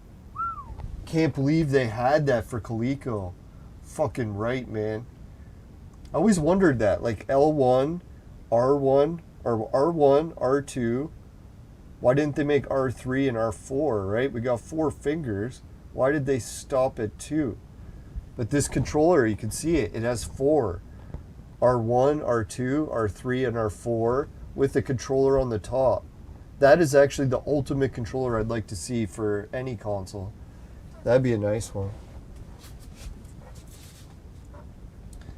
Can't believe they had that for Coleco. Fucking right, man. I always wondered that. Like L1, R1, or R1, R2. Why didn't they make R3 and R4, right? We got 4 fingers. Why did they stop at 2? But this controller, you can see it. It has 4. R1, R2, R3, and R4 with the controller on the top. That is actually the ultimate controller I'd like to see for any console. That'd be a nice one.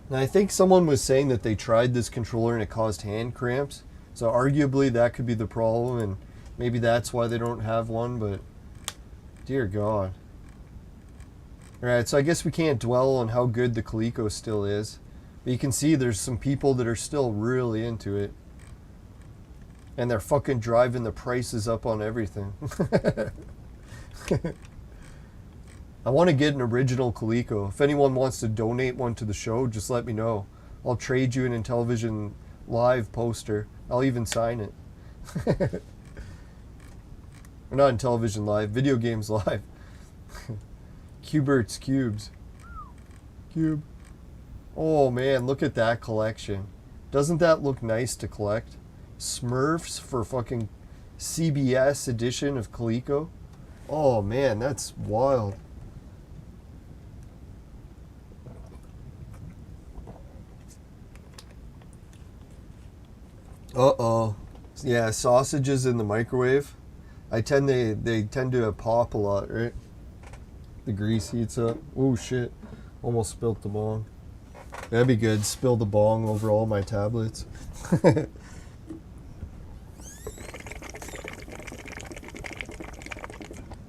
And I think someone was saying that they tried this controller and it caused hand cramps. So arguably that could be the problem, and maybe that's why they don't have one, but dear God. Alright, so I guess we can't dwell on how good the Coleco still is. But you can see there's some people that are still really into it. And they're fucking driving the prices up on everything. I want to get an original Coleco. If anyone wants to donate one to the show, just let me know. I'll trade you an Intellivision Live poster. I'll even sign it. Or not Intellivision Live, Video Games Live. Cubert's Cubes. Cube. Oh man, look at that collection. Doesn't that look nice to collect? Smurfs for fucking CBS edition of Coleco. Oh man, that's wild. Uh-oh. Yeah, sausages in the microwave. They tend to pop a lot, right? The grease heats up. Oh shit. Almost spilt the bong. That'd be good. Spill the bong over all my tablets.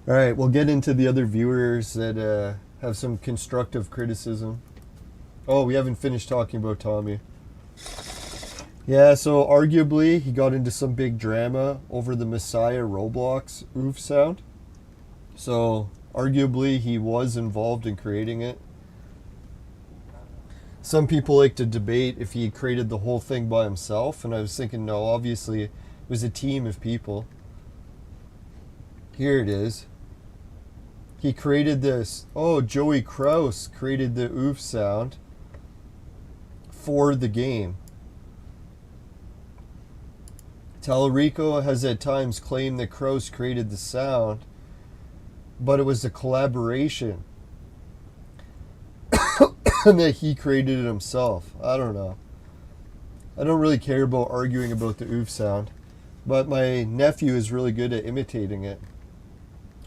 Alright, we'll get into the other viewers that have some constructive criticism. Oh, we haven't finished talking about Tommy. Yeah, so arguably he got into some big drama over the Messiah Roblox oof sound. So arguably he was involved in creating it. Some people like to debate if he created the whole thing by himself, and I was thinking, no, obviously it was a team of people. Here it is. He created this. Oh, Joey Kraus created the oof sound for the game. Tallarico has at times claimed that Kraus created the sound, but it was a collaboration. And that he created it himself. I don't know. I don't really care about arguing about the oof sound, but my nephew is really good at imitating it.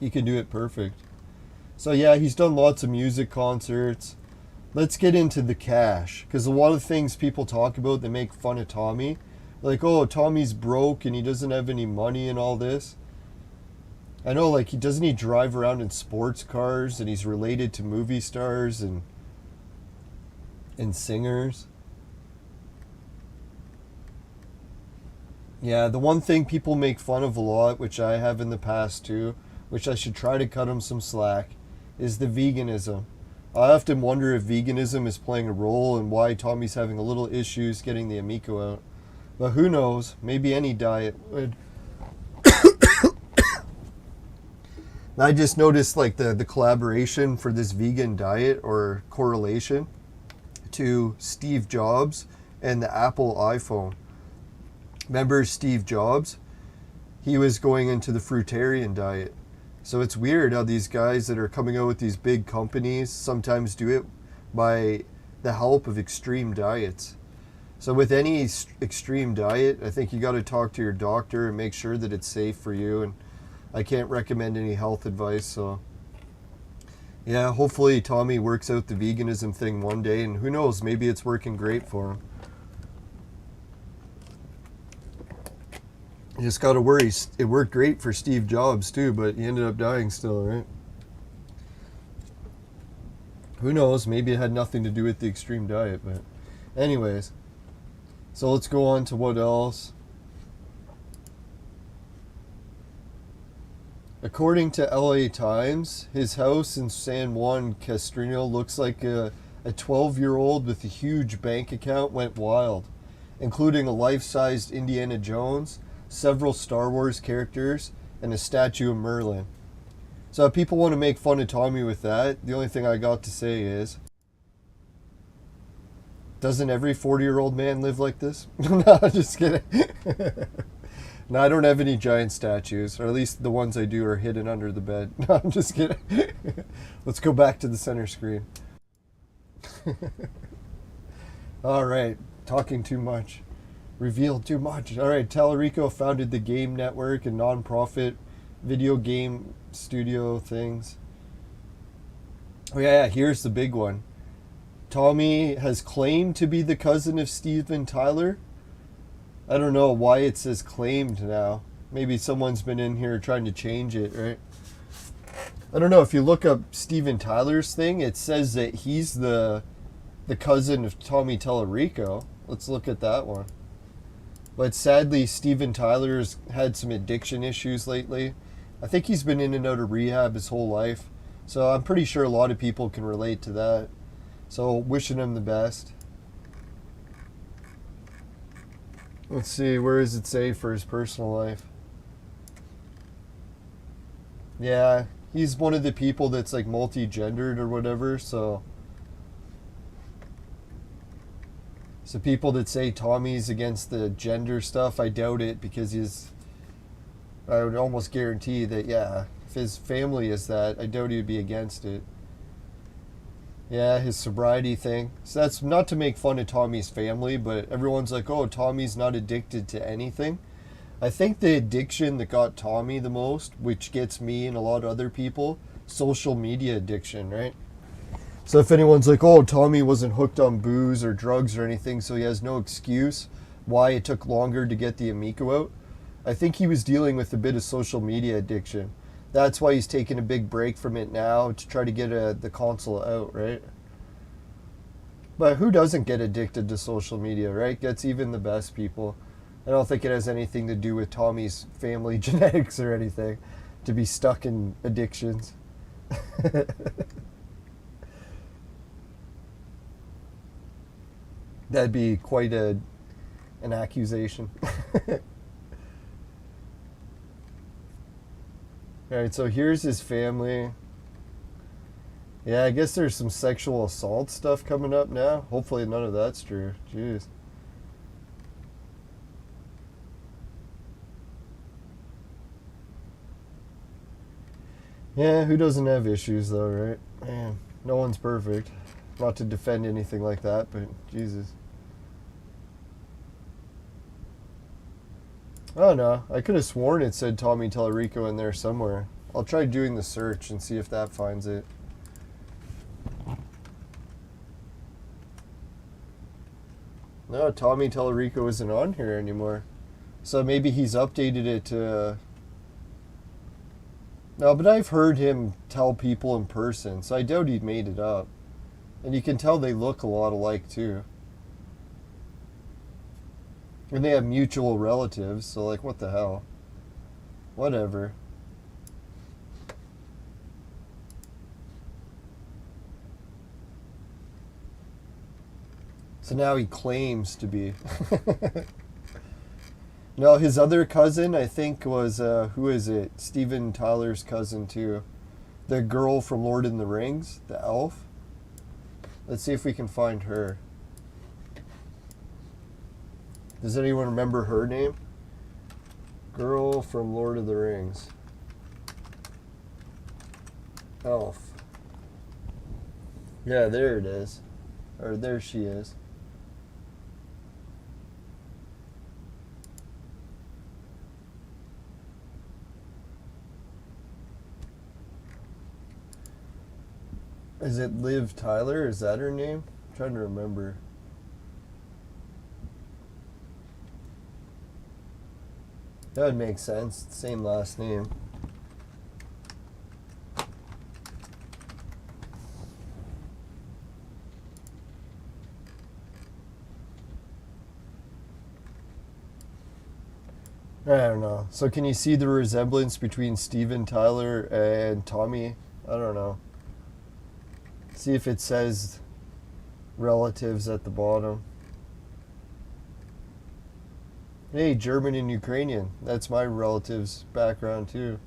He can do it perfect. So yeah, he's done lots of music concerts. Let's get into the cash, because a lot of things people talk about, they make fun of Tommy. Like, oh, Tommy's broke and he doesn't have any money and all this. I know, like, doesn't he drive around in sports cars and he's related to movie stars and singers? Yeah, the one thing people make fun of a lot, which I have in the past too, which I should try to cut him some slack, is the veganism. I often wonder if veganism is playing a role in why Tommy's having a little issues getting the Amico out. But who knows, maybe any diet would. I just noticed like the collaboration for this vegan diet, or correlation to Steve Jobs and the Apple iPhone. Remember Steve Jobs? He was going into the fruitarian diet. So it's weird how these guys that are coming out with these big companies sometimes do it by the help of extreme diets. So with any extreme diet, I think you got to talk to your doctor and make sure that it's safe for you. And I can't recommend any health advice, so Yeah, hopefully Tommy works out the veganism thing one day, and who knows, maybe it's working great for him. You just gotta worry. It worked great for Steve Jobs too, but he ended up dying still, right? Who knows, maybe it had nothing to do with the extreme diet, but anyways. So let's go on to what else. According to LA Times, his house in San Juan Castrino looks like a 12-year-old with a huge bank account went wild, including a life-sized Indiana Jones, several Star Wars characters, and a statue of Merlin. So if people want to make fun of Tommy with that, the only thing I got to say is, doesn't every 40-year-old man live like this? No, just kidding. No, I don't have any giant statues, or at least the ones I do are hidden under the bed. No, I'm just kidding. Let's go back to the center screen. All right, talking too much. Revealed too much. All right, Tallarico founded the Game Network, a non-profit video game studio things. Oh yeah, here's the big one. Tommy has claimed to be the cousin of Steven Tyler. I don't know why it says claimed now. Maybe someone's been in here trying to change it, right? I don't know. If you look up Steven Tyler's thing, it says that he's the cousin of Tommy Tallarico. Let's look at that one. But sadly, Steven Tyler's had some addiction issues lately. I think he's been in and out of rehab his whole life. So I'm pretty sure a lot of people can relate to that. So wishing him the best. Let's see, where does it say for his personal life? Yeah, he's one of the people that's like multi-gendered or whatever, so people that say Tommy's against the gender stuff, I doubt it, because I would almost guarantee that, yeah, if his family is that, I doubt he'd be against it. Yeah, his sobriety thing. So that's not to make fun of Tommy's family, but everyone's like, oh, Tommy's not addicted to anything. I think the addiction that got Tommy the most, which gets me and a lot of other people, social media addiction, right? So if anyone's like, oh, Tommy wasn't hooked on booze or drugs or anything, so he has no excuse why it took longer to get the Amico out, I think he was dealing with a bit of social media addiction. That's why he's taking a big break from it now to try to get the console out, right? But who doesn't get addicted to social media, right? Gets even the best people. I don't think it has anything to do with Tommy's family genetics or anything to be stuck in addictions. That'd be quite an accusation. Alright, so here's his family. Yeah, I guess there's some sexual assault stuff coming up now. Hopefully none of that's true. Jeez. Yeah, who doesn't have issues though, right? Man, no one's perfect. Not to defend anything like that, but Jesus. Oh no, I could have sworn it said Tommy Tallarico in there somewhere. I'll try doing the search and see if that finds it. No, Tommy Tallarico isn't on here anymore. So maybe he's updated it to... No, but I've heard him tell people in person, so I doubt he made it up. And you can tell they look a lot alike too. And they have mutual relatives, so like, what the hell? Whatever. So now he claims to be. No, his other cousin, I think, was, who is it? Steven Tyler's cousin, too. The girl from Lord of the Rings, the elf. Let's see if we can find her. Does anyone remember her name? Girl from Lord of the Rings. Elf. Yeah, there it is. Or there she is. Is it Liv Tyler? Is that her name? I'm trying to remember. That would make sense. Same last name. I don't know. So can you see the resemblance between Steven Tyler and Tommy? I don't know. See if it says relatives at the bottom. Hey, German and Ukrainian. That's my relatives' background too.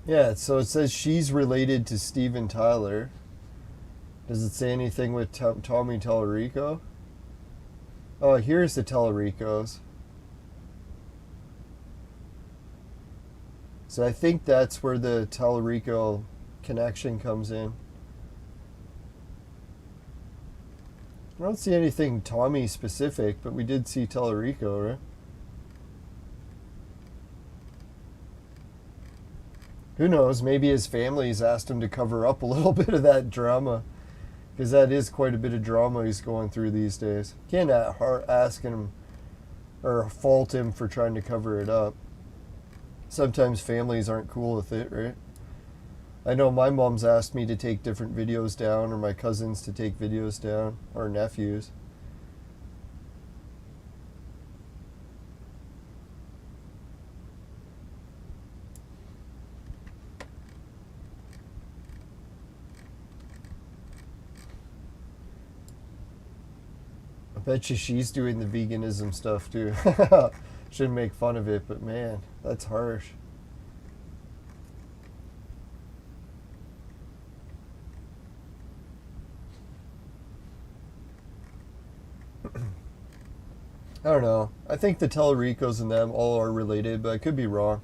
Yeah, so it says she's related to Steven Tyler. Does it say anything with Tommy Tallarico? Oh, here's the Tallaricos. So I think that's where the Tallarico connection comes in. I don't see anything Tommy specific, but we did see Tallarico, right? Who knows? Maybe his family's asked him to cover up a little bit of that drama. Because that is quite a bit of drama he's going through these days. Can't ask him or fault him for trying to cover it up. Sometimes families aren't cool with it, right? I know my mom's asked me to take different videos down, or my cousins to take videos down, or nephews. I bet you she's doing the veganism stuff too. Shouldn't make fun of it, but man, that's harsh. I don't know. I think the Tallaricos and them all are related, but I could be wrong.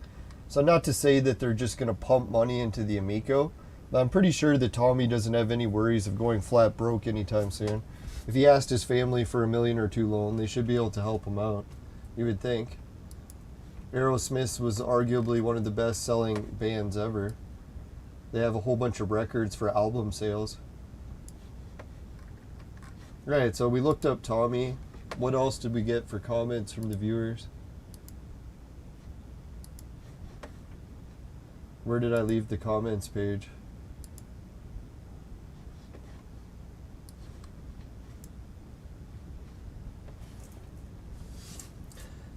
So not to say that they're just going to pump money into the Amico, but I'm pretty sure that Tommy doesn't have any worries of going flat broke anytime soon. If he asked his family for $1 million or $2 million loan, they should be able to help him out. You would think. Aerosmith was arguably one of the best-selling bands ever. They have a whole bunch of records for album sales. Right, so we looked up Tommy. What else did we get for comments from the viewers? Where did I leave the comments page?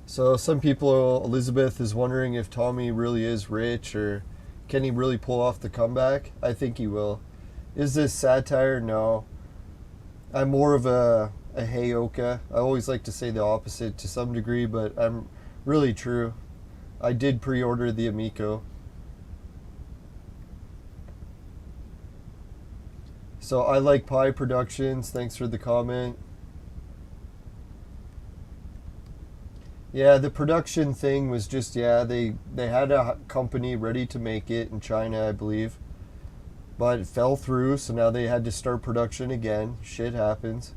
So some people, Elizabeth is wondering if Tommy really is rich, or can he really pull off the comeback? I think he will. Is this satire? No. I'm more of a Heyoka. I always like to say the opposite to some degree, but I'm really true. I did pre-order the Amico. So I like Pie Productions. Thanks for the comment. Yeah, the production thing was just, yeah, they had a company ready to make it in China, I believe. But it fell through, so now they had to start production again. Shit happens.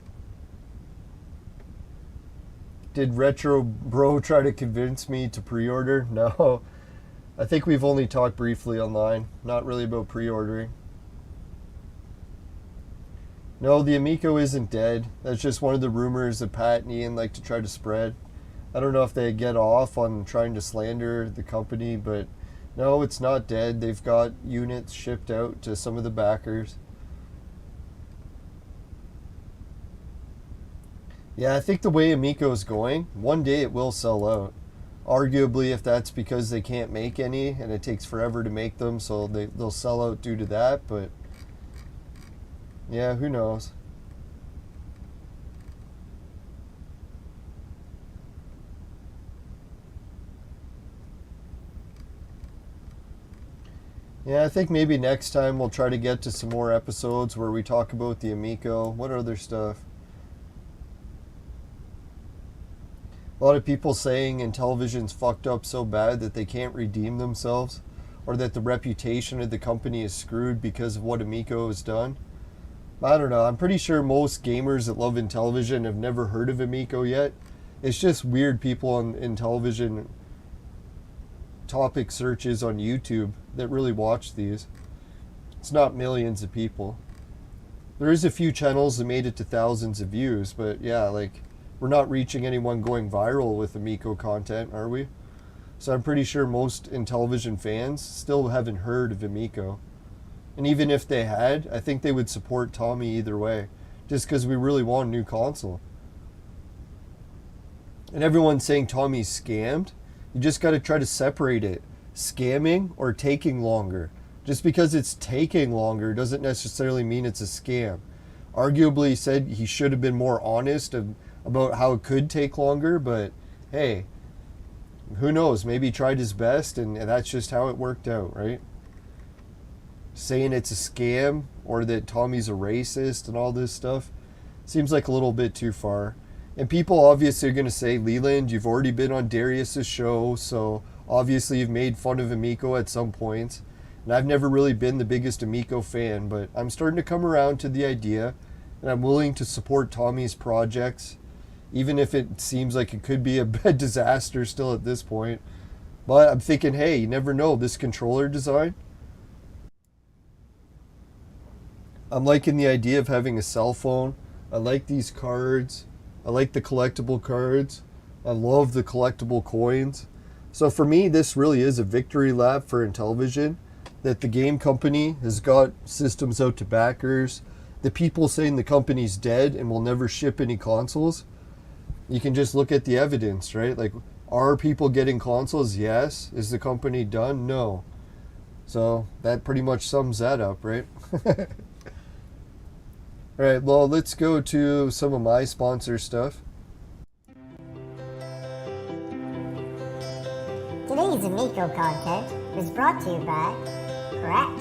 Did Retro Bro try to convince me to pre-order? No. I think we've only talked briefly online. Not really about pre-ordering. No, the Amico isn't dead. That's just one of the rumors that Pat and Ian like to try to spread. I don't know if they get off on trying to slander the company, but no, it's not dead. They've got units shipped out to some of the backers. Yeah, I think the way Amico is going, one day it will sell out. Arguably, if that's because they can't make any and it takes forever to make them, so they'll sell out due to that, but yeah, who knows? Yeah, I think maybe next time we'll try to get to some more episodes where we talk about the Amico. What other stuff? A lot of people saying Intellivision's fucked up so bad that they can't redeem themselves, or that the reputation of the company is screwed because of what Amico has done. I don't know. I'm pretty sure most gamers that love Intellivision have never heard of Amico yet. It's just weird people in Intellivision topic searches on YouTube that really watch these. It's not millions of people. There is a few channels that made it to thousands of views, but yeah, like, we're not reaching anyone going viral with Amico content, are we? So I'm pretty sure most Intellivision fans still haven't heard of Amico. And even if they had, I think they would support Tommy either way, just because we really want a new console. And everyone's saying Tommy's scammed. You just got to try to separate it. Scamming or taking longer. Just because it's taking longer doesn't necessarily mean it's a scam. Arguably, he said he should have been more honest about how it could take longer, but hey, who knows? Maybe he tried his best and that's just how it worked out, right? Saying it's a scam or that Tommy's a racist and all this stuff seems like a little bit too far. And people obviously are going to say, Leland, you've already been on Darius's show, so obviously you've made fun of Amico at some points. And I've never really been the biggest Amico fan, but I'm starting to come around to the idea, and I'm willing to support Tommy's projects, even if it seems like it could be a disaster still at this point. But I'm thinking, hey, you never know, this controller design. I'm liking the idea of having a cell phone. I like these cards. I like the collectible cards. I love the collectible coins. So for me, this really is a victory lap for Intellivision, that the game company has got systems out to backers. The people saying the company's dead and will never ship any consoles, you can just look at the evidence, right? Like, are people getting consoles? Yes. Is the company done? No. So that pretty much sums that up, right? All right, well, let's go to some of my sponsor stuff. Today's Amico content was brought to you by Crunk.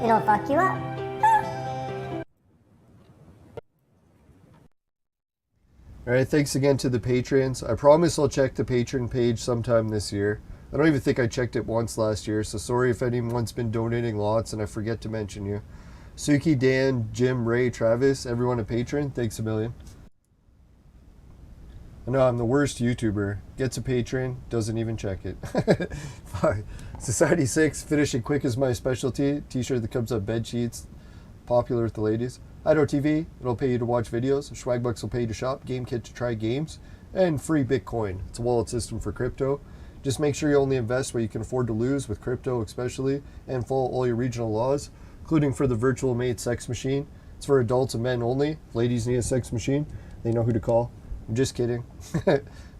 It'll fuck you up. All right, thanks again to the patrons. I promise I'll check the patron page sometime this year. I don't even think I checked it once last year, so sorry if anyone's been donating lots and I forget to mention you. Suki, Dan, Jim, Ray, Travis, everyone a patron, thanks a million. I know I'm the worst YouTuber. Gets a patron, doesn't even check it. Society 6, finishing quick is my specialty. T-shirt that comes up bed sheets, popular with the ladies. Ido TV, it'll pay you to watch videos. Swagbucks will pay you to shop. GameKit to try games. And free Bitcoin. It's a wallet system for crypto. Just make sure you only invest where you can afford to lose, with crypto especially, and follow all your regional laws, including for the virtual maid sex machine. It's for adults and men only. If ladies need a sex machine, they know who to call. I'm just kidding.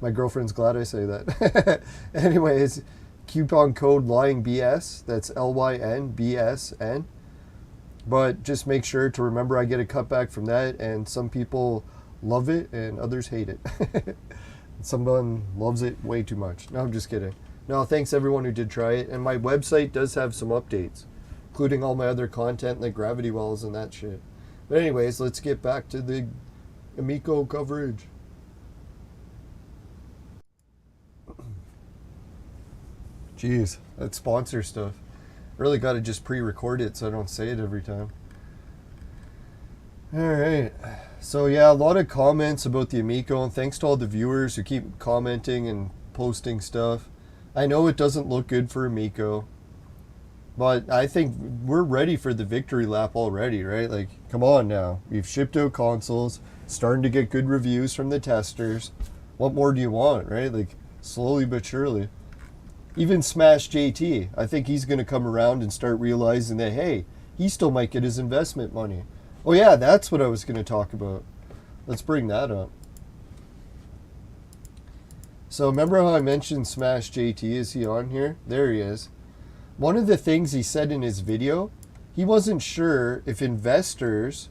My girlfriend's glad I say that. Anyways, coupon code LYNBS. That's LYNBSN. But just make sure to remember I get a cutback from that, and some people love it and others hate it. Someone loves it way too much. No, I'm just kidding. No, thanks everyone who did try it. And my website does have some updates, including all my other content like gravity wells and that shit. But anyways, let's get back to the Amico coverage. Jeez, that sponsor stuff. Really got to just pre-record it so I don't say it every time. Alright, so yeah, a lot of comments about the Amico, and thanks to all the viewers who keep commenting and posting stuff. I know it doesn't look good for Amico, but I think we're ready for the victory lap already, right? Like, come on now. We've shipped out consoles, starting to get good reviews from the testers. What more do you want, right? Like, slowly but surely. Even Smash JT, I think he's going to come around and start realizing that, hey, he still might get his investment money. Oh yeah, that's what I was going to talk about. Let's bring that up. So remember how I mentioned Smash JT? Is he on here? There he is. One of the things he said in his video, he wasn't sure if investors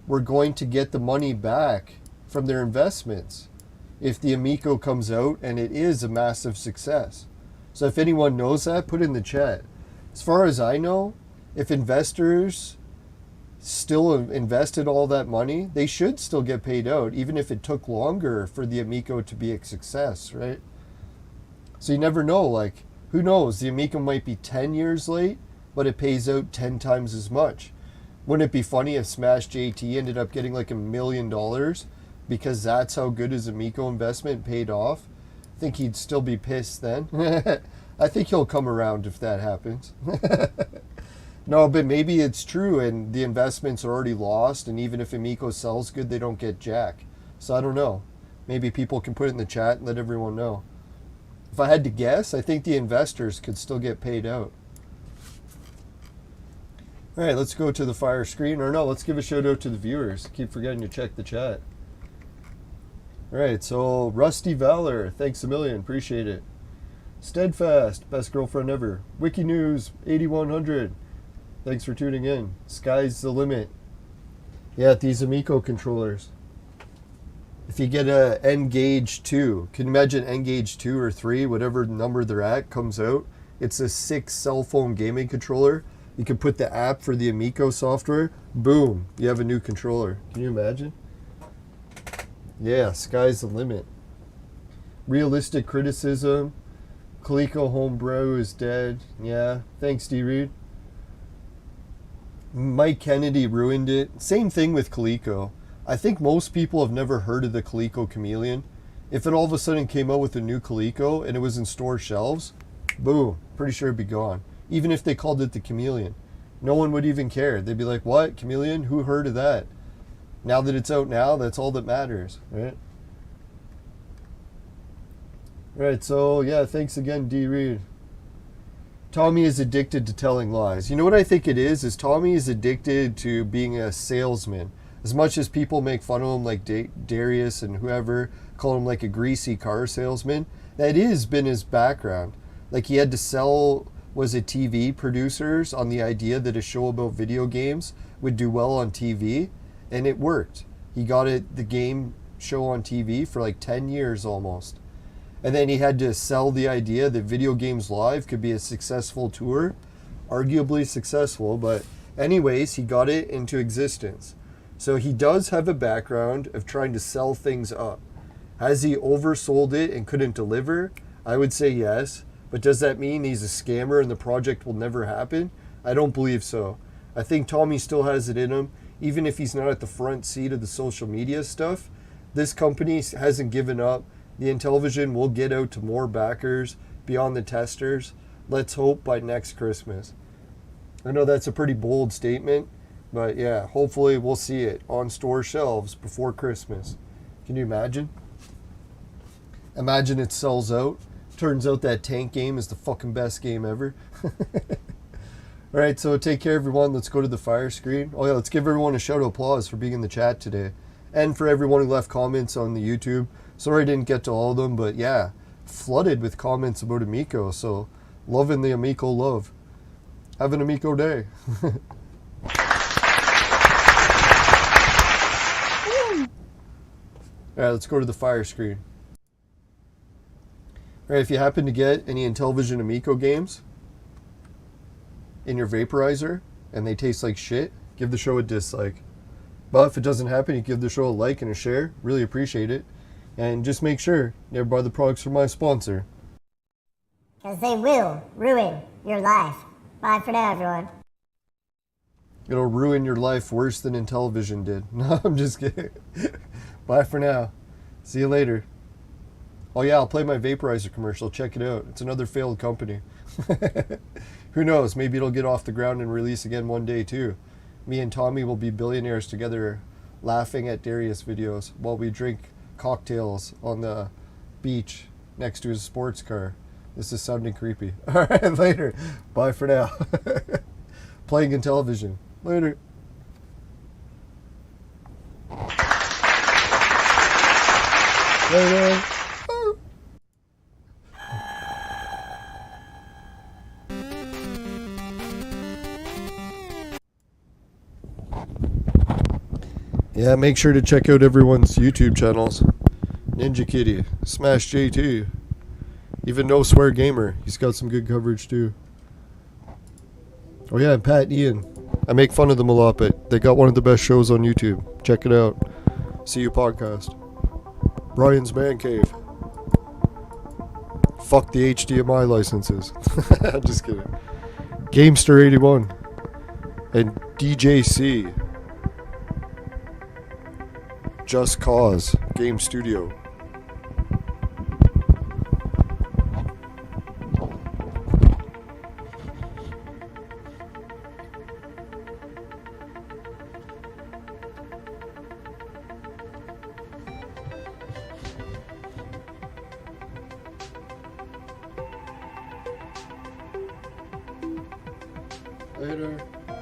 were going to get the money back from their investments if the Amico comes out and it is a massive success. So if anyone knows that, put in the chat. As far as I know, if investors still invested all that money, they should still get paid out, even if it took longer for the Amico to be a success, right? So you never know, like, who knows? The Amico might be 10 years late, but it pays out 10 times as much. Wouldn't it be funny if Smash JT ended up getting like $1 million because that's how good his Amico investment paid off? think he'd still be pissed then. I think he'll come around if that happens. No, but maybe it's true and the investments are already lost, and even if Amico sells good, they don't get jack. So I don't know. Maybe people can put it in the chat and let everyone know. If I had to guess, I think the investors could still get paid out. All right, let's go to the fire screen. Or no, let's give a shout out to the viewers. Keep forgetting to check the chat. All right, so Rusty Valor, thanks a million, appreciate it. Steadfast, best girlfriend ever. Wiki News 8100, thanks for tuning in. Sky's the limit. Yeah, these Amico controllers. If you get a N-Gage 2, can you imagine N-Gage 2 or 3, whatever number they're at, comes out. It's a 6 cell phone gaming controller. You can put the app for the Amico software. Boom, you have a new controller. Can you imagine? Yeah, sky's the limit. Realistic criticism. Coleco Homebrew is dead. Yeah, thanks D-Reed. Mike Kennedy ruined it. Same thing with Coleco. I think most people have never heard of the Coleco Chameleon. If it all of a sudden came out with a new Coleco and it was in store shelves, boom, pretty sure it'd be gone. Even if they called it the Chameleon. No one would even care. They'd be like, what? Chameleon? Who heard of that? Now that it's out now, that's all that matters, right? Right, so yeah, thanks again, D. Reed. Tommy is addicted to telling lies. You know what I think it is Tommy is addicted to being a salesman. As much as people make fun of him, like Darius and whoever, call him like a greasy car salesman, that has been his background. Like he had to sell, was it TV producers on the idea that a show about video games would do well on TV, and it worked. He got it, the game show on TV for like 10 years almost. And then he had to sell the idea that Video Games Live could be a successful tour, arguably successful, but anyways, he got it into existence. So he does have a background of trying to sell things up. Has he oversold it and couldn't deliver? I would say yes. But does that mean he's a scammer and the project will never happen? I don't believe so. I think Tommy still has it in him. Even if he's not at the front seat of the social media stuff, this company hasn't given up. The Intellivision will get out to more backers beyond the testers. Let's hope by next Christmas. I know that's a pretty bold statement, but yeah, hopefully we'll see it on store shelves before Christmas. Can you imagine? Imagine it sells out. Turns out that tank game is the fucking best game ever. Alright, so take care everyone. Let's go to the fire screen. Oh yeah, let's give everyone a shout of applause for being in the chat today. And for everyone who left comments on the YouTube. Sorry I didn't get to all of them, but yeah, flooded with comments about Amico, so loving the Amico love. Have an Amico day. Alright, let's go to the fire screen. Alright, if you happen to get any Intellivision Amico games in your vaporizer and they taste like shit, give the show a dislike. But if it doesn't happen, you give the show a like and a share. Really appreciate it. And just make sure you never buy the products from my sponsor. Because they will ruin your life. Bye for now, everyone. It'll ruin your life worse than Intellivision did. No, I'm just kidding. Bye for now. See you later. Oh yeah, I'll play my Vaporizer commercial. Check it out. It's another failed company. Who knows? Maybe it'll get off the ground and release again one day too. Me and Tommy will be billionaires together laughing at Darius videos while we drink cocktails on the beach next to his sports car. This is sounding creepy. Alright, later. Bye for now. Playing Intellivision. Later. Later. Yeah, make sure to check out everyone's YouTube channels. Ninja Kitty, Smash JT, even No Swear Gamer. He's got some good coverage too. Oh yeah, and Pat and Ian. I make fun of them a lot, but they got one of the best shows on YouTube. Check it out. See you podcast. Brian's Man Cave. Fuck the HDMI licenses. I'm just kidding. Gamester81 and DJC. Just Cause Game Studio. Later.